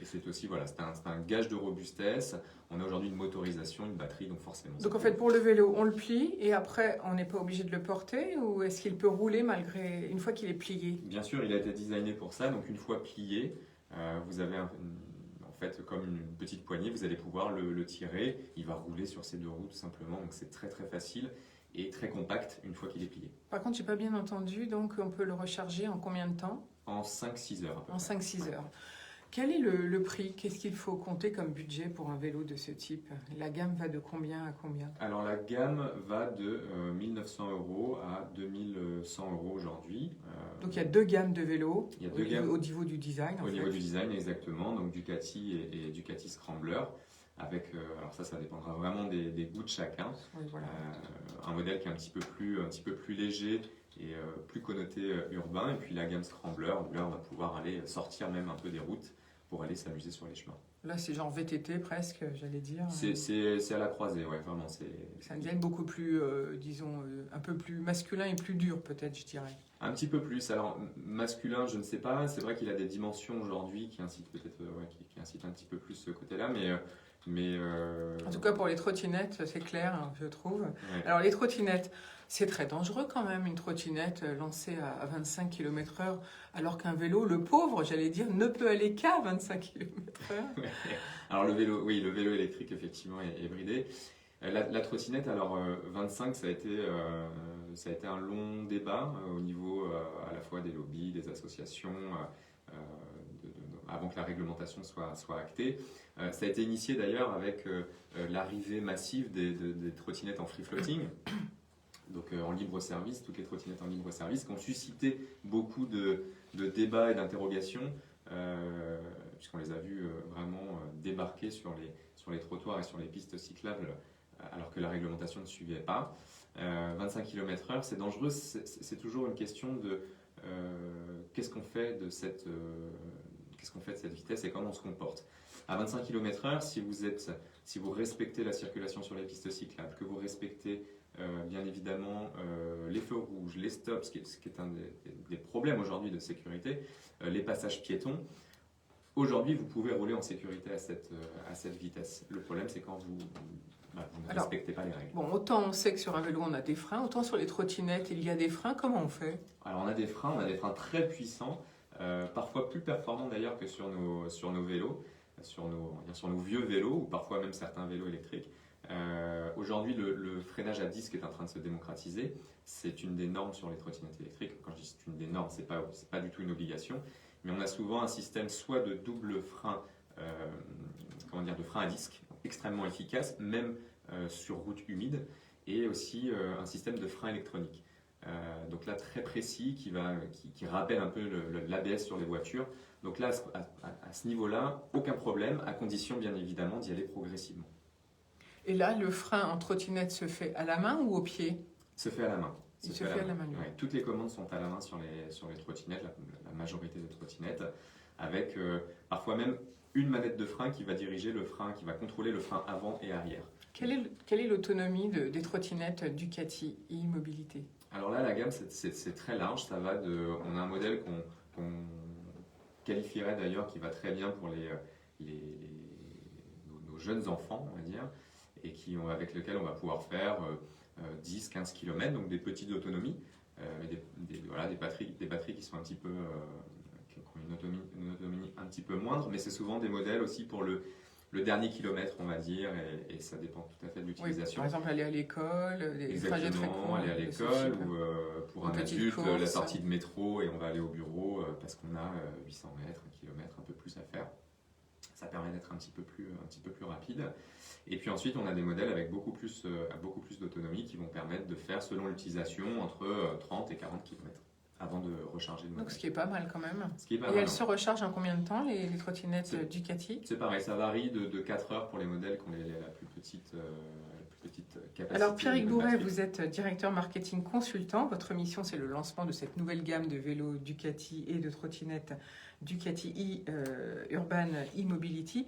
Et c'est aussi, voilà, c'est un gage de robustesse. On a aujourd'hui une motorisation, une batterie, donc forcément. Donc en fait, pour le vélo, on le plie et après, on n'est pas obligé de le porter, ou est-ce qu'il peut rouler une fois qu'il est plié? Bien sûr, il a été designé pour ça. Donc une fois plié, vous avez en fait comme une petite poignée, vous allez pouvoir le tirer. Il va rouler sur ses deux roues tout simplement. Donc c'est très très facile et très compact une fois qu'il est plié. Par contre, j'ai pas bien entendu, donc on peut le recharger en combien de temps? En 5-6 heures. En 5-6 heures. Quel est le prix? Qu'est-ce qu'il faut compter comme budget pour un vélo de ce type? La gamme va de combien à combien? Alors la gamme va de 1900 € à 2100 € aujourd'hui. Donc il y a deux gammes de vélos gammes au niveau du design. Au niveau du design, exactement. Donc Ducati et Ducati Scrambler. Avec, alors ça dépendra vraiment des goûts de chacun. Oui, voilà. Un modèle qui est un petit peu plus léger et plus connoté urbain. Et puis la gamme Scrambler, là on va pouvoir aller sortir même un peu des routes pour aller s'amuser sur les chemins. Là, c'est genre VTT presque, j'allais dire. C'est à la croisée, ouais, vraiment. Ça devient beaucoup plus, disons, un peu plus masculin et plus dur, peut-être, je dirais. Un petit peu plus. Alors, masculin, je ne sais pas. C'est vrai qu'il a des dimensions aujourd'hui qui incitent peut-être, qui incitent un petit peu plus ce côté-là, mais En tout cas, pour les trottinettes, c'est clair, hein, je trouve. ouais. Alors, les trottinettes, c'est très dangereux quand même, une trottinette lancée à 25 km/h, alors qu'un vélo, le pauvre, j'allais dire, ne peut aller qu'à 25 km/h. Alors, le vélo électrique, effectivement, est bridé. La trottinette, alors 25, ça a été un long débat au niveau à la fois des lobbies, des associations, avant que la réglementation soit actée. Ça a été initié d'ailleurs avec l'arrivée massive des trottinettes en free floating, donc en libre service, toutes les trottinettes en libre service, qui ont suscité beaucoup de débats et d'interrogations, puisqu'on les a vus vraiment débarquer sur les trottoirs et sur les pistes cyclables, alors que la réglementation ne suivait pas. 25 km/h, c'est dangereux, c'est toujours une question de qu'est-ce qu'on fait de cette vitesse et comment on se comporte. À 25 km/h, si vous respectez la circulation sur les pistes cyclables, que vous respectez bien évidemment les feux rouges, les stops, ce qui est un des problèmes aujourd'hui de sécurité, les passages piétons, aujourd'hui vous pouvez rouler en sécurité à cette vitesse. Le problème, c'est quand vous ne respectez pas les règles. Bon, autant on sait que sur un vélo on a des freins, autant sur les trottinettes il y a des freins, comment on fait? Alors on a des freins très puissants, parfois plus performants d'ailleurs que sur nos vélos, sur nos vieux vélos ou parfois même certains vélos électriques. Aujourd'hui, le freinage à disque est en train de se démocratiser. C'est une des normes sur les trottinettes électriques. Quand je dis c'est une des normes, c'est pas du tout une obligation. Mais on a souvent un système soit de double frein, de frein à disque, extrêmement efficace, même sur route humide, et aussi un système de frein électronique. Donc là, très précis, qui rappelle un peu l'ABS sur les voitures. Donc là, à ce niveau-là, aucun problème, à condition bien évidemment d'y aller progressivement. Et là, le frein en trottinette se fait à la main ou au pied? Se fait à la main. Il se fait à la main. Ouais, toutes les commandes sont à la main sur les trottinettes, la majorité des trottinettes, avec parfois même une manette de frein qui va diriger le frein, qui va contrôler le frein avant et arrière. Quelle est l'autonomie des trottinettes Ducati e-mobilité? Alors là, la gamme, c'est très large. On a un modèle qu'on qualifierait d'ailleurs, qui va très bien pour nos jeunes enfants, on va dire, et avec lequel on va pouvoir faire 10-15 km, donc des petites autonomies, des batteries qui sont un petit peu, qui ont une autonomie un petit peu moindre, mais c'est souvent des modèles aussi pour le dernier kilomètre, on va dire, et ça dépend tout à fait de l'utilisation. Oui, par exemple, aller à l'école, des trajets très courts. Aller à l'école, ou pour un adulte, la sortie de métro, et on va aller au bureau parce qu'on a 800 mètres, 1 kilomètre, un peu plus à faire. Ça permet d'être un petit peu plus rapide. Et puis ensuite, on a des modèles avec beaucoup plus d'autonomie qui vont permettre de faire, selon l'utilisation, entre 30 et 40 km avant de recharger le modèle. Donc ce qui est pas mal quand même. Et elles se rechargent en combien de temps, les trottinettes Ducati? C'est pareil, ça varie de 4 heures pour les modèles qui ont la plus petite capacité. Alors Pierrick Bourret, vous êtes directeur marketing consultant. Votre mission, c'est le lancement de cette nouvelle gamme de vélos Ducati et de trottinettes Ducati Urban e-Mobility.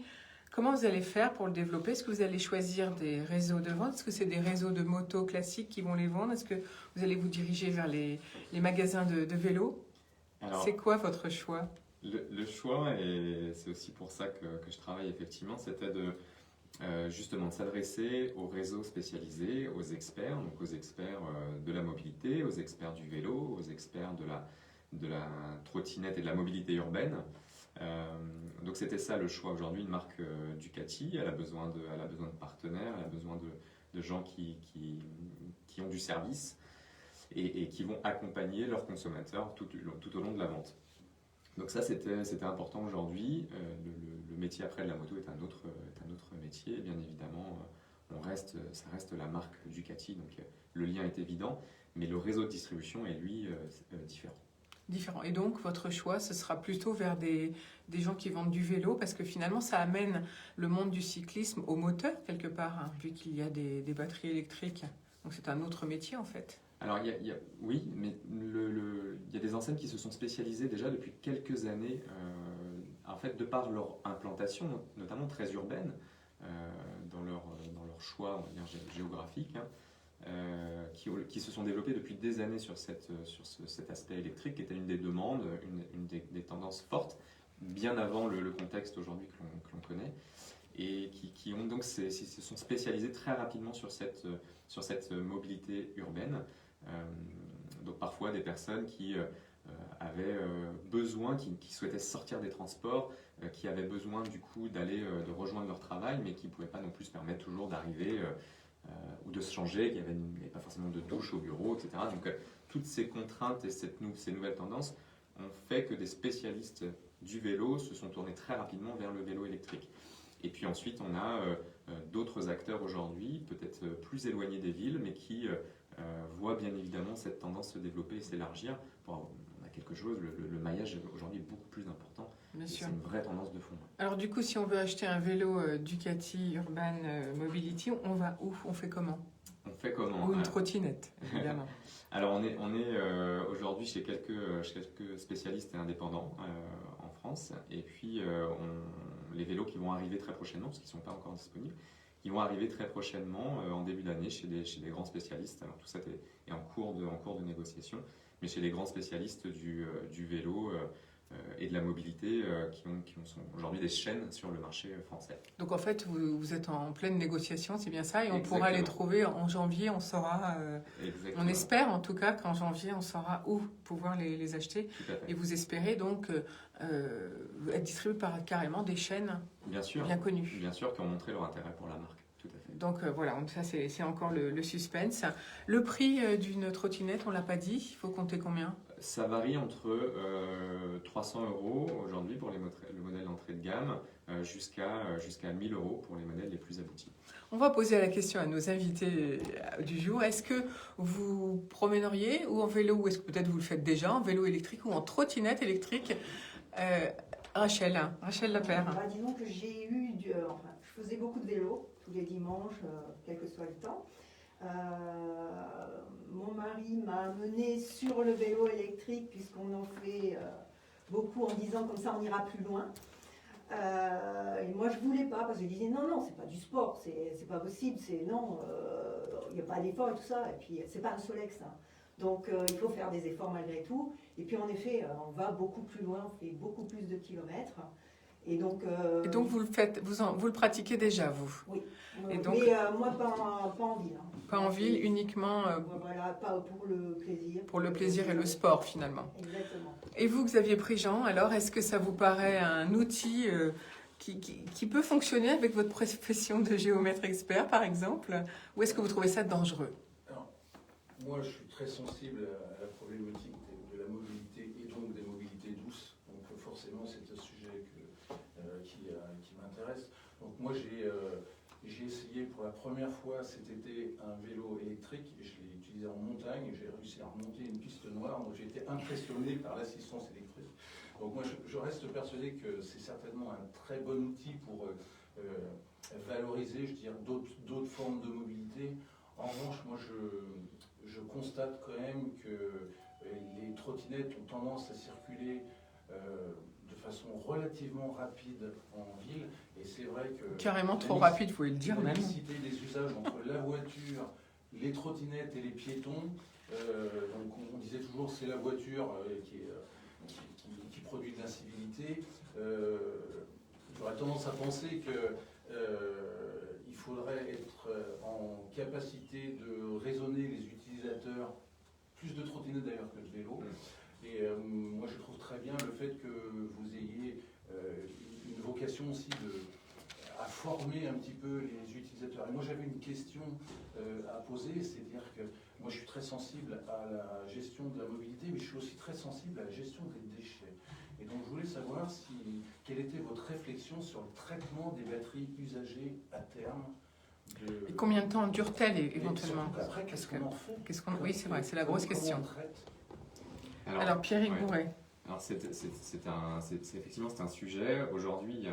Comment vous allez faire pour le développer? Est-ce que vous allez choisir des réseaux de vente? Est-ce que c'est des réseaux de motos classiques qui vont les vendre? Est-ce que vous allez vous diriger vers les magasins de vélos? C'est quoi votre choix? Le choix, et c'est aussi pour ça que je travaille effectivement, c'était justement de s'adresser aux réseaux spécialisés, aux experts, donc aux experts de la mobilité, aux experts du vélo, aux experts de la trottinette et de la mobilité urbaine. Donc c'était ça le choix aujourd'hui. Une marque Ducati, elle a besoin de partenaires, elle a besoin de gens qui ont du service et qui vont accompagner leurs consommateurs tout au long de la vente. Donc ça c'était important aujourd'hui. Le métier après de la moto est un autre métier. Bien évidemment, ça reste la marque Ducati, donc le lien est évident, mais le réseau de distribution est lui différent. Et donc, votre choix, ce sera plutôt vers des gens qui vendent du vélo, parce que finalement, ça amène le monde du cyclisme au moteur, quelque part, hein, vu qu'il y a des batteries électriques. Donc, c'est un autre métier, en fait. Alors, oui, mais il y a des enseignes qui se sont spécialisées déjà depuis quelques années en fait, de par leur implantation, notamment très urbaine, dans leur choix, on va dire, géographique, qui se sont développés depuis des années sur cet aspect électrique, qui était une des demandes, une des tendances fortes, bien avant le contexte aujourd'hui que l'on connaît, et qui ont donc se sont spécialisés très rapidement sur cette mobilité urbaine. Donc parfois des personnes qui avaient besoin, qui souhaitaient sortir des transports, qui avaient besoin du coup de rejoindre leur travail, mais qui ne pouvaient pas non plus se permettre toujours d'arriver ou de se changer, qu'il n'y avait pas forcément de douche au bureau, etc. Donc toutes ces contraintes et ces nouvelles tendances ont fait que des spécialistes du vélo se sont tournés très rapidement vers le vélo électrique. Et puis ensuite, on a d'autres acteurs aujourd'hui, peut-être plus éloignés des villes, mais qui voient bien évidemment cette tendance se développer et s'élargir. On a quelque chose, le maillage aujourd'hui est beaucoup plus important. Bien sûr. C'est une vraie tendance de fond. Alors du coup, si on veut acheter un vélo Ducati Urban Mobility, on va où? On fait comment? On fait comment? Ou une trottinette, évidemment. Alors on est aujourd'hui chez quelques spécialistes et indépendants en France, et puis les vélos qui vont arriver très prochainement, parce qu'ils ne sont pas encore disponibles, ils vont arriver très prochainement en début d'année chez des grands spécialistes. Alors tout ça est en cours de négociation, mais chez les grands spécialistes du vélo et de la mobilité qui sont aujourd'hui des chaînes sur le marché français. Donc en fait, vous êtes en pleine négociation, c'est bien ça, et on Exactement. pourra les trouver en janvier, on saura, on espère en tout cas qu'en janvier, on saura où pouvoir les acheter. Tout à fait. Et vous espérez donc être distribué par carrément des chaînes Bien sûr, bien connues. bien sûr, qui ont montré leur intérêt pour la marque. Tout à fait. Donc voilà, ça c'est encore le suspense. Le prix d'une trottinette, on l'a pas dit, il faut compter combien? Ça varie entre 300 € aujourd'hui pour le modèle d'entrée de gamme jusqu'à 1000 € pour les modèles les plus aboutis. On va poser la question à nos invités du jour. Est-ce que vous promèneriez ou en vélo, ou est-ce que peut-être vous le faites déjà, en vélo électrique ou en trottinette électrique? Rachel Lapère. Bah, disons que j'ai eu, je faisais beaucoup de vélo tous les dimanches, quel que soit le temps. Mon mari m'a amené sur le vélo électrique puisqu'on en fait beaucoup en disant comme ça on ira plus loin. Et moi je voulais pas parce que je disais non c'est pas du sport, c'est pas possible, il n'y a pas d'effort et tout ça, et puis c'est pas un Solex hein. Donc il faut faire des efforts malgré tout. Et puis en effet on va beaucoup plus loin, on fait beaucoup plus de kilomètres. Et donc vous le faites, vous le pratiquez déjà vous? Oui. Et donc, mais moi pas en ville. Hein. Pas en ville, uniquement voilà, pas pour le plaisir. pour le plaisir et le sport finalement. Exactement. Et vous, Xavier Prigent, alors est-ce que ça vous paraît un outil qui peut fonctionner avec votre profession de géomètre expert par exemple, ou est-ce que vous trouvez ça dangereux? Alors, moi je suis très sensible à la problématique de la mobilité et donc des mobilités douces. Donc forcément c'est un sujet qui m'intéresse. Donc moi j'ai essayé pour la première fois cet été un vélo électrique et je l'ai utilisé en montagne et j'ai réussi à remonter une piste noire, donc j'ai été impressionné par l'assistance électrique. Donc moi je reste persuadé que c'est certainement un très bon outil pour valoriser, je dirais, d'autres formes de mobilité. En revanche, moi je constate quand même que les trottinettes ont tendance à circuler de façon relativement rapide en ville, et c'est vrai que... Carrément trop rapide, il faut le dire même. La mixité des usages entre la voiture, les trottinettes et les piétons, donc on disait toujours c'est la voiture qui produit de l'incivilité. J'aurais tendance à penser qu'il faudrait être en capacité de raisonner les utilisateurs, plus de trottinettes d'ailleurs que de vélos. Et moi je trouve très bien le fait que vous ayez une vocation aussi à former un petit peu les utilisateurs. Et moi j'avais une question à poser, c'est-à-dire que moi je suis très sensible à la gestion de la mobilité, mais je suis aussi très sensible à la gestion des déchets. Et donc je voulais savoir quelle était votre réflexion sur le traitement des batteries usagées à terme. Et combien de temps dure-t-elle éventuellement? Après, qu'est-ce qu'on en fait? Oui, c'est vrai, c'est la grosse question. Alors Pierrick Bourret. Alors effectivement c'est un sujet. Aujourd'hui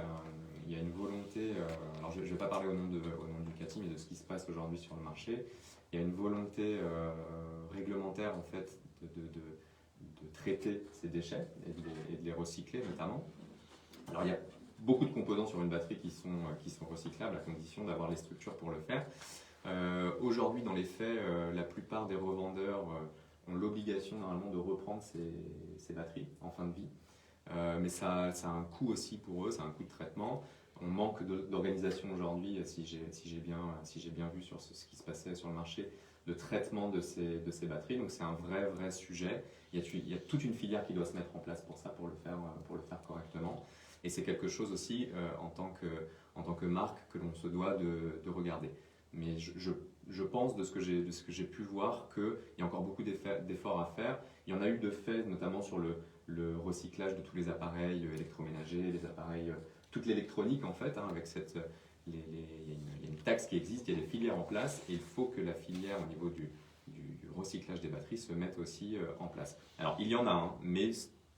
il y a une volonté, alors je ne vais pas parler au nom de Ducati, mais de ce qui se passe aujourd'hui sur le marché. Il y a une volonté réglementaire en fait de traiter ces déchets et de les recycler notamment. Alors il y a beaucoup de composants sur une batterie qui sont recyclables à condition d'avoir les structures pour le faire. Aujourd'hui, dans les faits, la plupart des revendeurs ont l'obligation normalement de reprendre ces batteries en fin de vie. Mais ça a un coût aussi pour eux, c'est un coût de traitement. On manque d'organisation aujourd'hui, si j'ai bien vu sur ce qui se passait sur le marché, de traitement de ces batteries. Donc c'est un vrai sujet. Il y a toute une filière qui doit se mettre en place pour ça, pour le faire correctement. Et c'est quelque chose aussi en tant que marque que l'on se doit de regarder. Mais je pense de ce que j'ai pu voir qu'il y a encore beaucoup d'efforts à faire. Il y en a eu de fait, notamment sur le recyclage de tous les appareils électroménagers, les appareils, toute l'électronique en fait, avec il y a une taxe qui existe, il y a des filières en place et il faut que la filière au niveau du recyclage des batteries se mette aussi en place. Alors il y en a, mais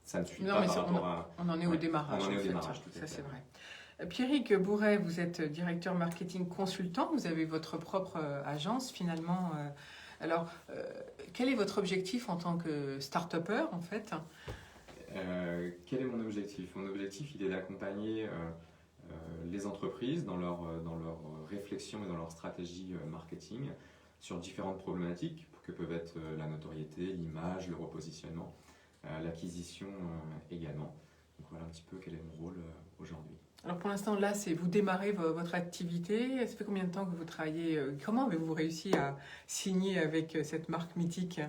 ça ne suit pas par rapport à... On en est au démarrage. On en est au en fait. démarrage, tout à Ça fait. c'est vrai. Pierrick Bourret, vous êtes directeur marketing consultant, vous avez votre propre agence finalement. Alors, quel est votre objectif en tant que start-upper en fait? Quel est mon objectif? Mon objectif, il est d'accompagner les entreprises dans leur réflexion et dans leur stratégie marketing sur différentes problématiques que peuvent être la notoriété, l'image, le repositionnement, l'acquisition également. Donc voilà un petit peu quel est mon rôle aujourd'hui. Alors pour l'instant, là, vous démarrez votre activité. Ça fait combien de temps que vous travaillez? Comment avez-vous réussi à signer avec cette marque mythique?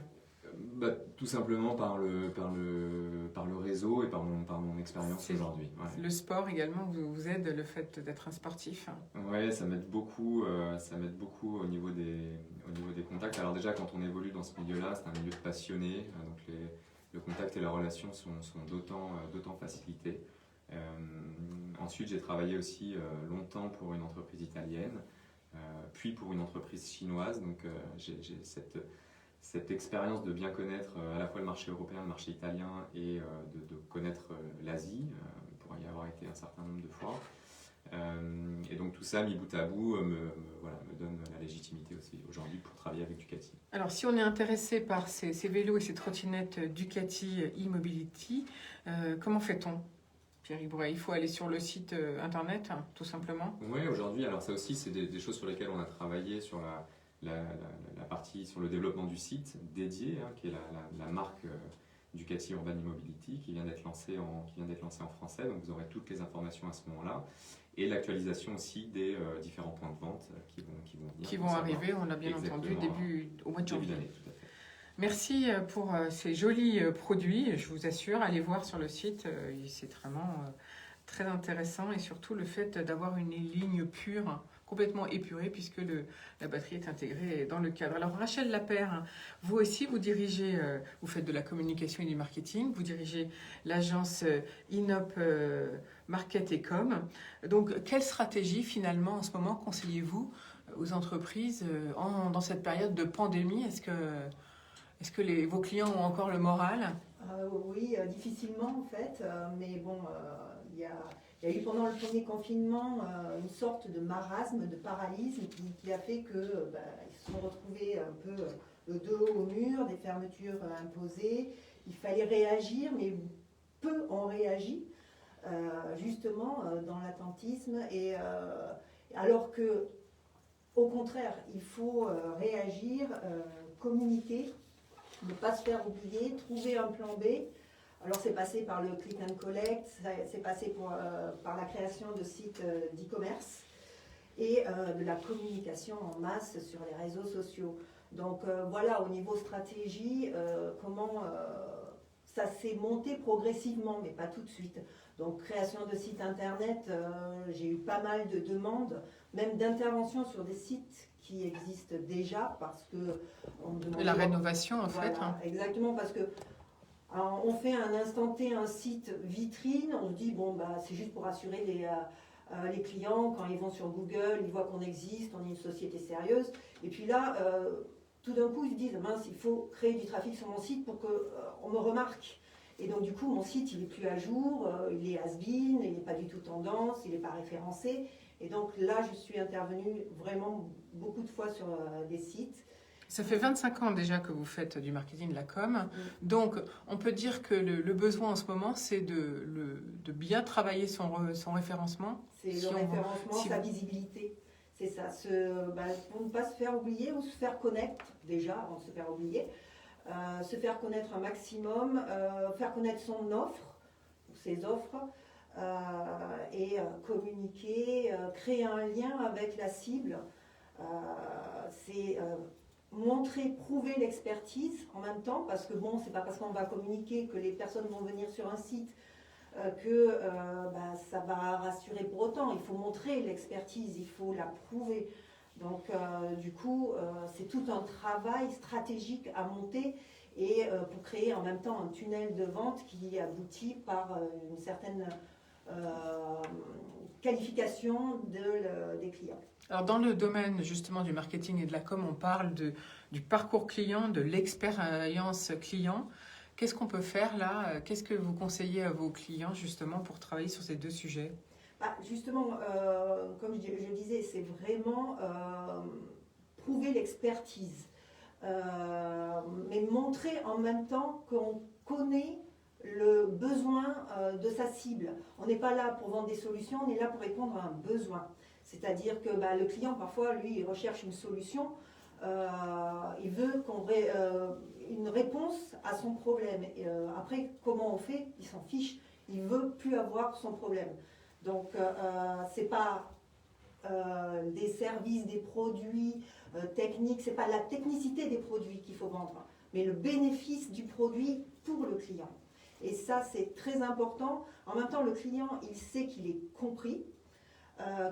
Tout simplement par le réseau et par mon expérience aujourd'hui. Ouais. Le sport également vous aide, le fait d'être un sportif? Oui, ça m'aide beaucoup au niveau des contacts. Alors déjà, quand on évolue dans ce milieu-là, c'est un milieu de passionnés, donc le contact et la relation sont d'autant facilités. Ensuite, j'ai travaillé aussi longtemps pour une entreprise italienne, puis pour une entreprise chinoise. Donc j'ai cette expérience de bien connaître à la fois le marché européen, le marché italien et de connaître l'Asie, pour y avoir été un certain nombre de fois. Et donc tout ça, mis bout à bout, me donne la légitimité aussi aujourd'hui pour travailler avec Ducati. Alors si on est intéressé par ces vélos et ces trottinettes Ducati e-Mobility, comment fait-on? Pierrick Bourret, il faut aller sur le site internet, tout simplement? Oui, aujourd'hui, alors ça aussi, c'est des choses sur lesquelles on a travaillé sur la partie, sur le développement du site dédié, qui est la marque Ducati Urban E-Mobility, qui vient d'être lancée en français, donc vous aurez toutes les informations à ce moment-là, et l'actualisation aussi des différents points de vente qui vont venir. Qui vont arriver, on l'a bien entendu, au mois de janvier. Début d'année, tout à fait. Merci pour ces jolis produits, je vous assure, allez voir sur le site, c'est vraiment très intéressant et surtout le fait d'avoir une ligne pure, complètement épurée puisque la batterie est intégrée dans le cadre. Alors Rachel Lapère, vous aussi vous dirigez, vous faites de la communication et du marketing, vous dirigez l'agence Inop Market et Com. Donc quelle stratégie finalement en ce moment conseillez-vous aux entreprises dans cette période de pandémie? Est-ce que vos clients ont encore le moral? Oui, difficilement en fait, mais bon, il y a eu pendant le premier confinement une sorte de marasme, de paralysie qui a fait qu'ils se sont retrouvés un peu le dos au mur, des fermetures imposées. Il fallait réagir, mais peu ont réagi, justement dans l'attentisme. Et alors que, au contraire, il faut réagir, communiquer, ne pas se faire oublier, trouver un plan B. Alors c'est passé par le click and collect, c'est passé par la création de sites d'e-commerce et de la communication en masse sur les réseaux sociaux. Donc voilà, au niveau stratégie, comment ça s'est monté progressivement, mais pas tout de suite. Donc création de sites internet, j'ai eu pas mal de demandes, même d'intervention sur des sites qui existent déjà parce que on me demandait... La rénovation en fait. Exactement, parce que alors, on fait un instant T un site vitrine, on se dit bon c'est juste pour assurer les clients quand ils vont sur Google, ils voient qu'on existe, on est une société sérieuse. Et puis là, tout d'un coup ils se disent mince, il faut créer du trafic sur mon site pour qu'on me remarque. Et donc du coup mon site il est plus à jour, il est has-been, il n'est pas du tout tendance, il n'est pas référencé. Et donc là je suis intervenue vraiment beaucoup de fois sur des sites. Ça fait 25 ans déjà que vous faites du marketing, de la com. Donc, on peut dire que le besoin en ce moment, c'est de bien travailler son référencement. C'est Si le on- référencement, si sa vous- visibilité. C'est ça, pour ne pas se faire oublier ou se faire connaître, déjà, avant de se faire oublier, se faire connaître un maximum, faire connaître son offre, ses offres, et communiquer, créer un lien avec la cible. C'est montrer, prouver l'expertise en même temps, parce que bon, c'est pas parce qu'on va communiquer que les personnes vont venir sur un site que ça va rassurer pour autant. Il faut montrer l'expertise, il faut la prouver. Donc du coup, c'est tout un travail stratégique à monter et pour créer en même temps un tunnel de vente qui aboutit par une certaine qualification des clients. Alors, dans le domaine justement du marketing et de la com, on parle du parcours client, de l'expérience client. Qu'est-ce qu'on peut faire là? Qu'est-ce que vous conseillez à vos clients justement pour travailler sur ces deux sujets? Justement, comme je disais, c'est vraiment prouver l'expertise, mais montrer en même temps qu'on connaît le besoin de sa cible. On n'est pas là pour vendre des solutions, on est là pour répondre à un besoin. C'est-à-dire que le client, parfois, lui, il recherche une solution, il veut une réponse à son problème. Et, après, comment on fait? Il s'en fiche, il ne veut plus avoir son problème. Donc, ce n'est pas des services, des produits techniques, ce n'est pas la technicité des produits qu'il faut vendre, mais le bénéfice du produit pour le client. Et ça, c'est très important. En même temps, le client, il sait qu'il est compris,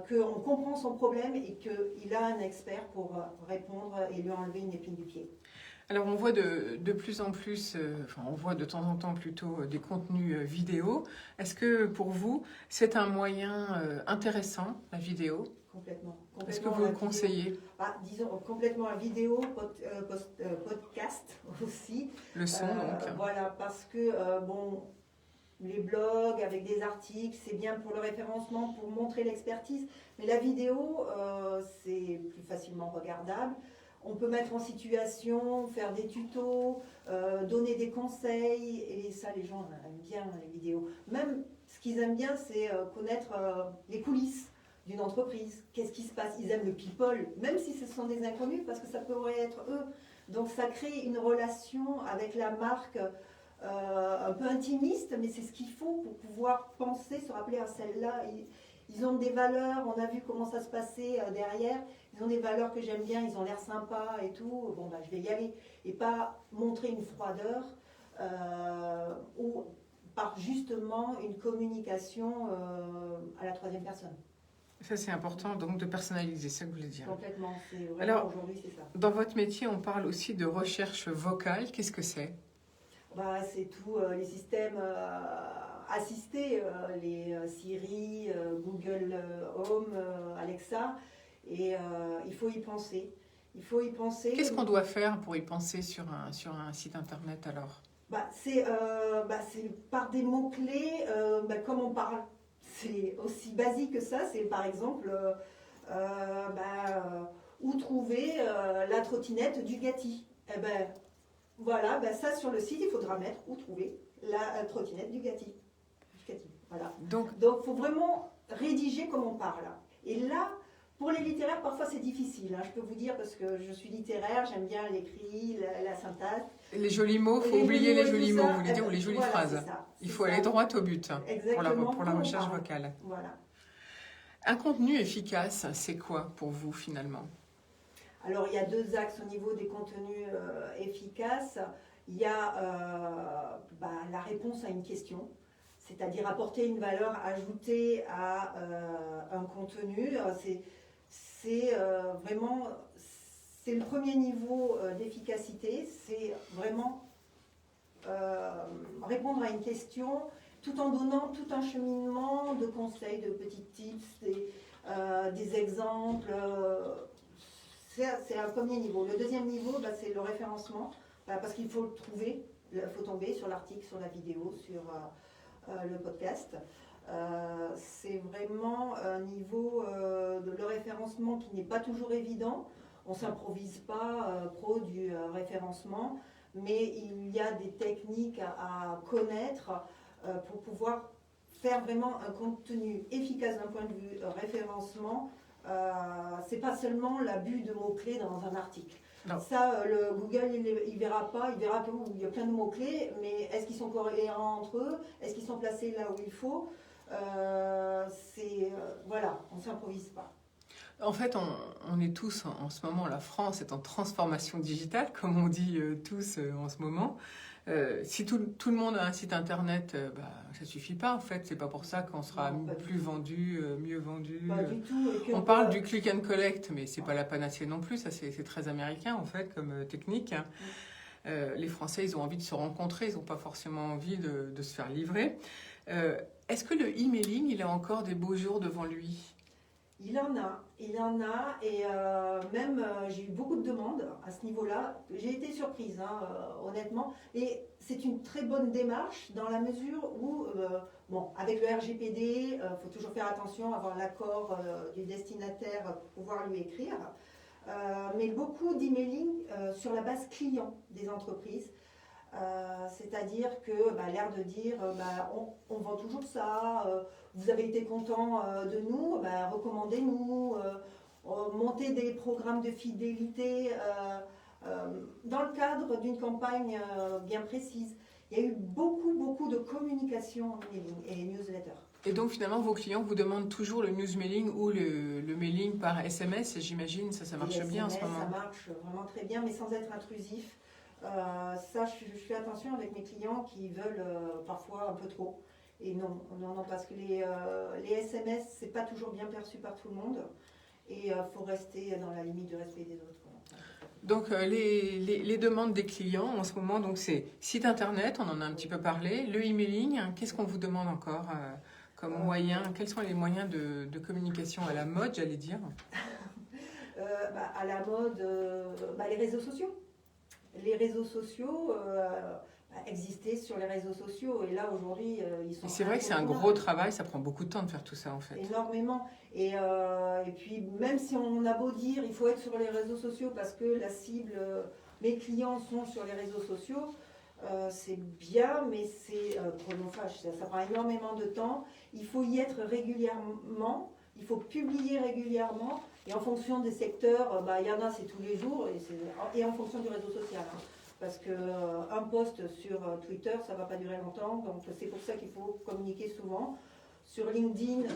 qu'on comprend son problème et qu'il a un expert pour répondre et lui enlever une épine du pied. Alors, on voit de plus en plus, on voit de temps en temps plutôt des contenus vidéo. Est-ce que pour vous, c'est un moyen intéressant, la vidéo? Complètement. Est-ce que vous le conseillez? Disons complètement la vidéo, podcast aussi. Le son, donc. Voilà, parce que les blogs avec des articles, c'est bien pour le référencement, pour montrer l'expertise. Mais la vidéo, c'est plus facilement regardable. On peut mettre en situation, faire des tutos, donner des conseils. Et ça, les gens aiment bien les vidéos. Même ce qu'ils aiment bien, c'est connaître les coulisses d'une entreprise. Qu'est-ce qui se passe? Ils aiment le people, même si ce sont des inconnus, parce que ça pourrait être eux. Donc ça crée une relation avec la marque un peu intimiste, mais c'est ce qu'il faut pour pouvoir penser, se rappeler à celle-là. Ils ont des valeurs, on a vu comment ça se passait derrière. Ils ont des valeurs que j'aime bien, ils ont l'air sympas et tout. Bon, je vais y aller. Et pas montrer une froideur ou par justement une communication à la troisième personne. Ça, c'est important, donc de personnaliser, c'est ça que vous voulez dire. Complètement. Alors, aujourd'hui, c'est ça. Dans votre métier, on parle aussi de recherche vocale. Qu'est-ce que c'est? C'est tous les systèmes assistés, les Siri, Google Home, Alexa. Et il faut y penser. Il faut y penser. Qu'est-ce qu'on doit faire pour y penser sur un site internet alors? C'est par des mots-clés, comme on parle. C'est aussi basique que ça. C'est par exemple où trouver la trottinette Ducati. Voilà, ça sur le site, il faudra mettre où trouver la trottinette Ducati. Voilà. Donc, il faut vraiment rédiger comme on parle. Et là, pour les littéraires, parfois c'est difficile. Je peux vous dire, parce que je suis littéraire, j'aime bien l'écrit, la syntaxe. Les jolis mots, il faut oublier les jolis mots, vous voulez dire, ou les jolies phrases. Il faut aller droit au but pour la recherche vocale. Voilà. Un contenu efficace, c'est quoi pour vous finalement? Alors, il y a deux axes au niveau des contenus efficaces. Il y a la réponse à une question, c'est-à-dire apporter une valeur ajoutée à un contenu. C'est vraiment le premier niveau d'efficacité. C'est vraiment répondre à une question tout en donnant tout un cheminement de conseils, de petits tips, des exemples. C'est un premier niveau. Le deuxième niveau, c'est le référencement, parce qu'il faut le trouver, il faut tomber sur l'article, sur la vidéo, sur le podcast. C'est vraiment un niveau de le référencement qui n'est pas toujours évident. On ne s'improvise pas pro du référencement, mais il y a des techniques à connaître pour pouvoir faire vraiment un contenu efficace d'un point de vue référencement. C'est pas seulement l'abus de mots-clés dans un article. Non. Ça, le Google, il verra pas, il verra qu'il y a plein de mots-clés, mais est-ce qu'ils sont cohérents entre eux? Est-ce qu'ils sont placés là où il faut? Voilà, on ne s'improvise pas. En fait, on est tous, en ce moment, la France est en transformation digitale, comme on dit tous en ce moment. Si tout le monde a un site internet, ça suffit pas en fait. C'est pas pour ça qu'on sera plus vendu, mieux vendu. Pas du tout. On parle du click and collect, mais c'est pas la panacée non plus. Ça c'est très américain en fait comme technique. Les Français, ils ont envie de se rencontrer, ils n'ont pas forcément envie de se faire livrer. Est-ce que le emailing, il a encore des beaux jours devant lui? Il en a, et même j'ai eu beaucoup de demandes à ce niveau-là. J'ai été surprise, honnêtement, et c'est une très bonne démarche dans la mesure où, avec le RGPD, il faut toujours faire attention, avoir l'accord du destinataire pour pouvoir lui écrire, mais beaucoup d'emailing sur la base client des entreprises. C'est-à-dire que l'air de dire on vend toujours ça, vous avez été content de nous, recommandez-nous, montez des programmes de fidélité dans le cadre d'une campagne bien précise. Il y a eu beaucoup de communication en emailing et newsletter. Et donc finalement vos clients vous demandent toujours le newsmailing ou le mailing par SMS, et j'imagine ça marche bien en ce moment. Ça marche vraiment très bien, mais sans être intrusif. Ça, je fais attention avec mes clients qui veulent parfois un peu trop. Et non, parce que les SMS, c'est pas toujours bien perçu par tout le monde. Et il faut rester dans la limite du respect des autres. Donc les demandes des clients en ce moment, donc c'est site internet, on en a un petit peu parlé, le emailing, qu'est-ce qu'on vous demande encore comme moyen? Quels sont les moyens de communication à la mode, j'allais dire? À la mode, les réseaux sociaux. Les réseaux sociaux existaient sur les réseaux sociaux, et là aujourd'hui ils sont. C'est vrai que c'est un gros travail, ça prend beaucoup de temps de faire tout ça en fait. Énormément. Et puis même si on a beau dire il faut être sur les réseaux sociaux parce que la cible, mes clients sont sur les réseaux sociaux, c'est bien, mais c'est chronophage. Ça prend énormément de temps. Il faut y être régulièrement. Il faut publier régulièrement, et en fonction des secteurs, il y en a c'est tous les jours, et en fonction du réseau social. Parce qu'un post sur Twitter, ça ne va pas durer longtemps, donc c'est pour ça qu'il faut communiquer souvent. Sur LinkedIn, il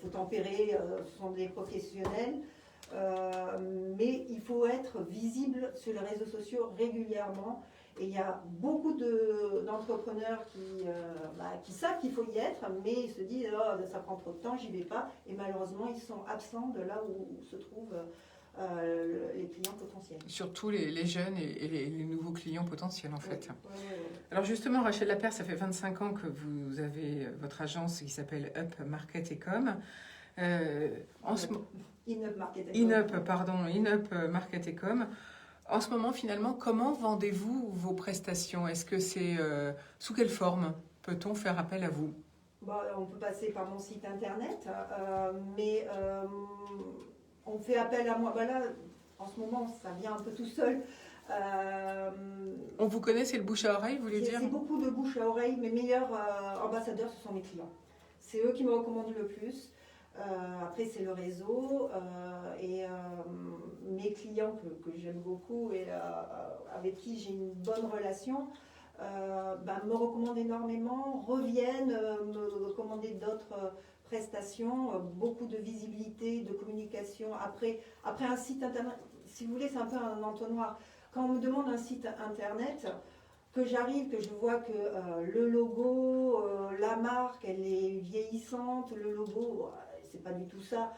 faut tempérer, ce sont des professionnels, mais il faut être visible sur les réseaux sociaux régulièrement. Et il y a beaucoup d'entrepreneurs qui savent qu'il faut y être, mais ils se disent ça prend trop de temps, j'y vais pas. Et malheureusement, ils sont absents de là où se trouvent les clients potentiels. Surtout les jeunes et les nouveaux clients potentiels en fait. Oui. Alors justement, Rachel Lapère, ça fait 25 ans que vous avez votre agence qui s'appelle Up Market & Com. In-Up Market & Com. In-Up Market & Com. En ce moment, finalement, comment vendez-vous vos prestations? Est-ce que c'est sous quelle forme peut-on faire appel à vous? On peut passer par mon site internet, mais on fait appel à moi. Là, en ce moment, ça vient un peu tout seul. On vous connaît, c'est le bouche à oreille, vous voulez dire? C'est beaucoup de bouche à oreille. Mes meilleurs ambassadeurs, ce sont mes clients. C'est eux qui me recommandent le plus. Après, c'est le réseau et mes clients que j'aime beaucoup et avec qui j'ai une bonne relation me recommandent énormément, reviennent me recommander d'autres prestations, beaucoup de visibilité, de communication. Après un site internet, si vous voulez, c'est un peu un entonnoir. Quand on me demande un site internet, que j'arrive, que je vois que le logo, la marque, elle est vieillissante, le logo, c'est pas du tout ça.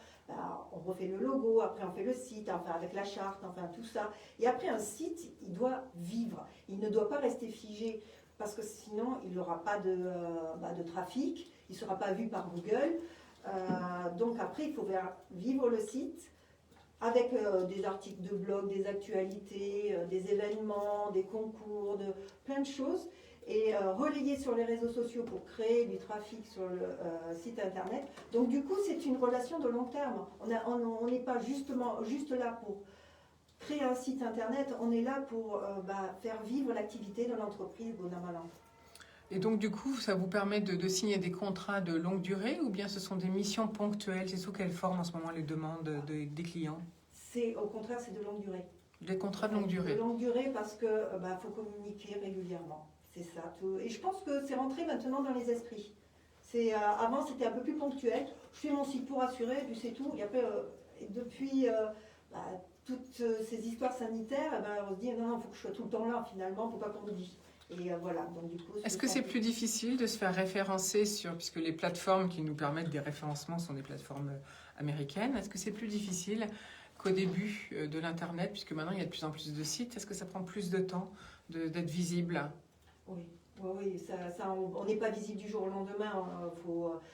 On refait le logo, après on fait le site, enfin avec la charte, enfin tout ça. Et après un site, il doit vivre. Il ne doit pas rester figé parce que sinon il n'aura pas de trafic, il ne sera pas vu par Google. Donc après, il faut faire vivre le site avec des articles de blog, des actualités, des événements, des concours, plein de choses. et relayé sur les réseaux sociaux pour créer du trafic sur le site internet. Donc du coup, c'est une relation de long terme. On n'est pas juste là pour créer un site internet, on est là pour faire vivre l'activité de l'entreprise Bonamalan. Et donc, du coup, ça vous permet de signer des contrats de longue durée ou bien ce sont des missions ponctuelles? C'est sous quelle forme en ce moment les demandes des clients? Au contraire, c'est de longue durée. Des contrats de longue durée. De longue durée parce que faut communiquer régulièrement. C'est ça. Tout. Et je pense que c'est rentré maintenant dans les esprits. Avant, c'était un peu plus ponctuel. Je fais mon site pour assurer, et puis c'est tout. Et après, depuis toutes ces histoires sanitaires, on se dit non, il faut que je sois tout le temps là, finalement, il ne faut pas qu'on me dise. Et voilà. Donc, du coup, est-ce que c'est plus difficile de se faire référencer puisque les plateformes qui nous permettent des référencements sont des plateformes américaines, est-ce que c'est plus difficile qu'au début de l'Internet, puisque maintenant il y a de plus en plus de sites? Est-ce que ça prend plus de temps d'être visible? Oui, on n'est pas visible du jour au lendemain.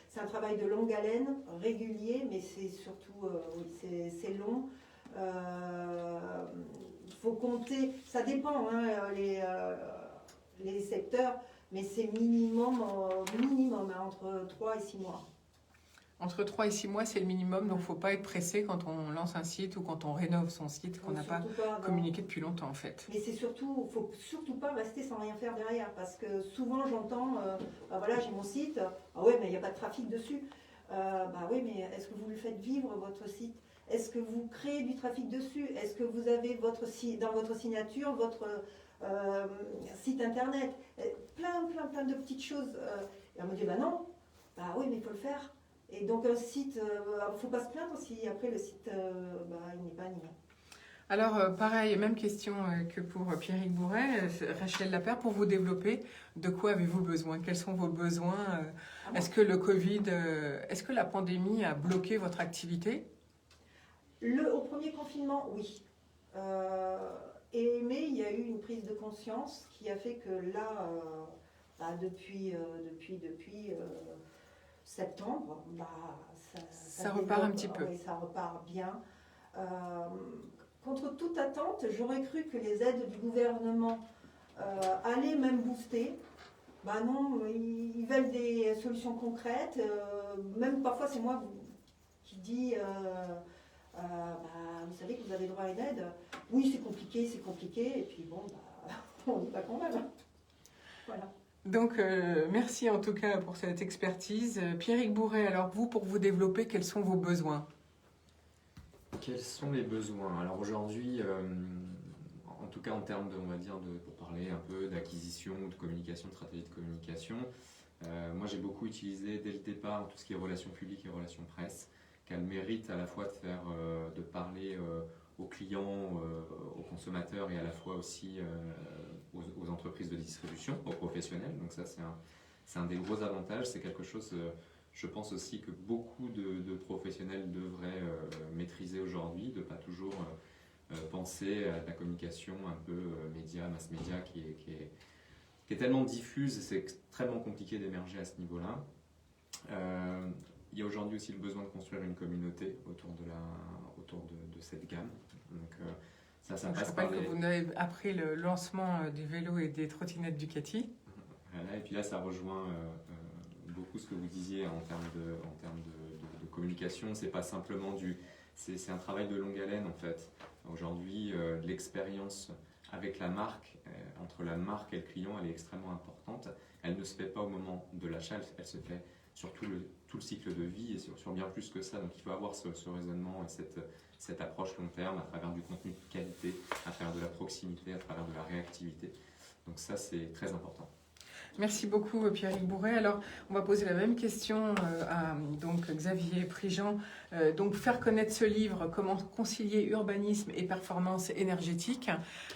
C'est un travail de longue haleine, régulier, mais c'est surtout, c'est long. Il faut compter, ça dépend, les secteurs, mais c'est minimum entre 3 et 6 mois. Entre 3 et 6 mois, c'est le minimum, donc il ne faut pas être pressé quand on lance un site ou quand on rénove son site, qu'on n'a pas communiqué depuis longtemps en fait. Mais c'est surtout, il ne faut surtout pas rester sans rien faire derrière, parce que souvent j'entends, j'ai mon site, ah ouais, mais il n'y a pas de trafic dessus. Oui, mais est-ce que vous lui faites vivre votre site? Est-ce que vous créez du trafic dessus? Est-ce que vous avez dans votre signature votre site internet? Plein de petites choses. Et on me dit, non, oui, mais il faut le faire. Et donc un site, il ne faut pas se plaindre si après le site il n'est pas animé. Alors pareil, même question que pour Pierrick Bourret, Rachel Lapère, pour vous développer, de quoi avez-vous besoin? Quels sont vos besoins? Est-ce que le Covid, est-ce que la pandémie a bloqué votre activité? Au premier confinement, oui. Mais il y a eu une prise de conscience qui a fait que là, depuis septembre, ça repart un petit peu. Oui, ça repart bien. Contre toute attente, j'aurais cru que les aides du gouvernement allaient même booster. Non, ils veulent des solutions concrètes. Même parfois, c'est moi qui dis, vous savez que vous avez droit à une aide. Oui, c'est compliqué. Et puis on y va quand même. Voilà. Donc, merci en tout cas pour cette expertise. Pierrick Bourret, alors vous, pour vous développer, quels sont vos besoins? Quels sont les besoins? Alors aujourd'hui, en tout cas en termes pour parler un peu d'acquisition, de communication, de stratégie de communication, moi j'ai beaucoup utilisé dès le départ tout ce qui est relations publiques et relations presse, qui a le mérite à la fois de parler aux clients, aux consommateurs et à la fois aussi aux entreprises de distribution, aux professionnels. Donc ça, c'est un des gros avantages. C'est quelque chose, je pense aussi, que beaucoup de professionnels devraient maîtriser aujourd'hui, de ne pas toujours penser à la communication un peu mass média, qui est tellement diffuse et c'est extrêmement compliqué d'émerger à ce niveau-là. Il y a aujourd'hui aussi le besoin de construire une communauté autour de cette gamme. Donc, ça Donc, passe je par rappelle que vous avez appris le lancement des vélos et des trottinettes Ducati. Voilà, et puis là, ça rejoint beaucoup ce que vous disiez en termes de communication. C'est pas simplement c'est un travail de longue haleine en fait. Aujourd'hui, l'expérience avec la marque, entre la marque et le client, elle est extrêmement importante. Elle ne se fait pas au moment de l'achat, elle se fait sur tout le cycle de vie et sur bien plus que ça. Donc il faut avoir ce raisonnement et cette approche long terme à travers du contenu de qualité, à travers de la proximité, à travers de la réactivité. Donc ça, c'est très important. Merci beaucoup Pierrick Bourret. Alors, on va poser la même question à Xavier Prigent. Donc, faire connaître ce livre, comment concilier urbanisme et performance énergétique.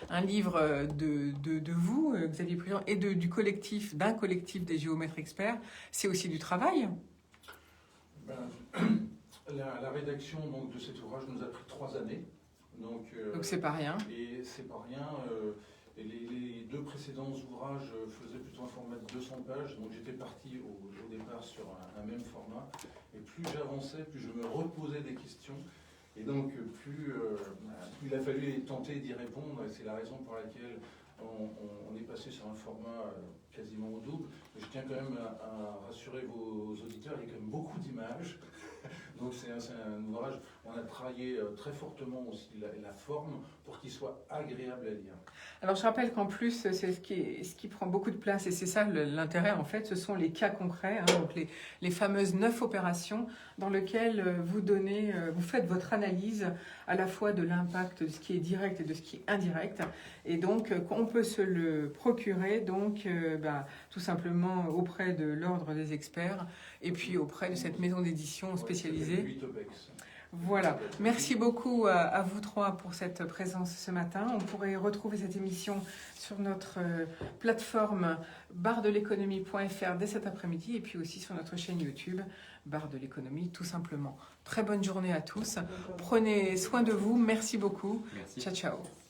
Un livre de vous, Xavier Prigent, et d'un collectif des géomètres experts. C'est aussi du travail. La rédaction de cet ouvrage nous a pris 3 années. Donc c'est pas rien. Et c'est pas rien. Et les 2 précédents ouvrages faisaient plutôt un format de 200 pages, donc j'étais parti au départ sur un même format. Et plus j'avançais, plus je me reposais des questions. Et donc plus il a fallu tenter d'y répondre. Et c'est la raison pour laquelle on est passé sur un format quasiment au double. Mais je tiens quand même à rassurer vos auditeurs, il y a quand même beaucoup d'images. Donc c'est un ouvrage, on a travaillé très fortement aussi la forme pour qu'il soit agréable à lire. Alors je rappelle qu'en plus, c'est ce qui prend beaucoup de place, et c'est ça l'intérêt en fait, ce sont les cas concrets, hein, donc les fameuses 9 opérations dans lesquelles vous faites votre analyse à la fois de l'impact de ce qui est direct et de ce qui est indirect. Et donc on peut se le procurer donc tout simplement auprès de l'ordre des experts et puis auprès de cette maison d'édition spécialisée. Voilà, merci beaucoup à vous trois pour cette présence ce matin. On pourrait retrouver cette émission sur notre plateforme bardeléconomie.fr dès cet après-midi et puis aussi sur notre chaîne YouTube, Barre de l'économie tout simplement. Très bonne journée à tous, prenez soin de vous, merci beaucoup, Merci. ciao ciao.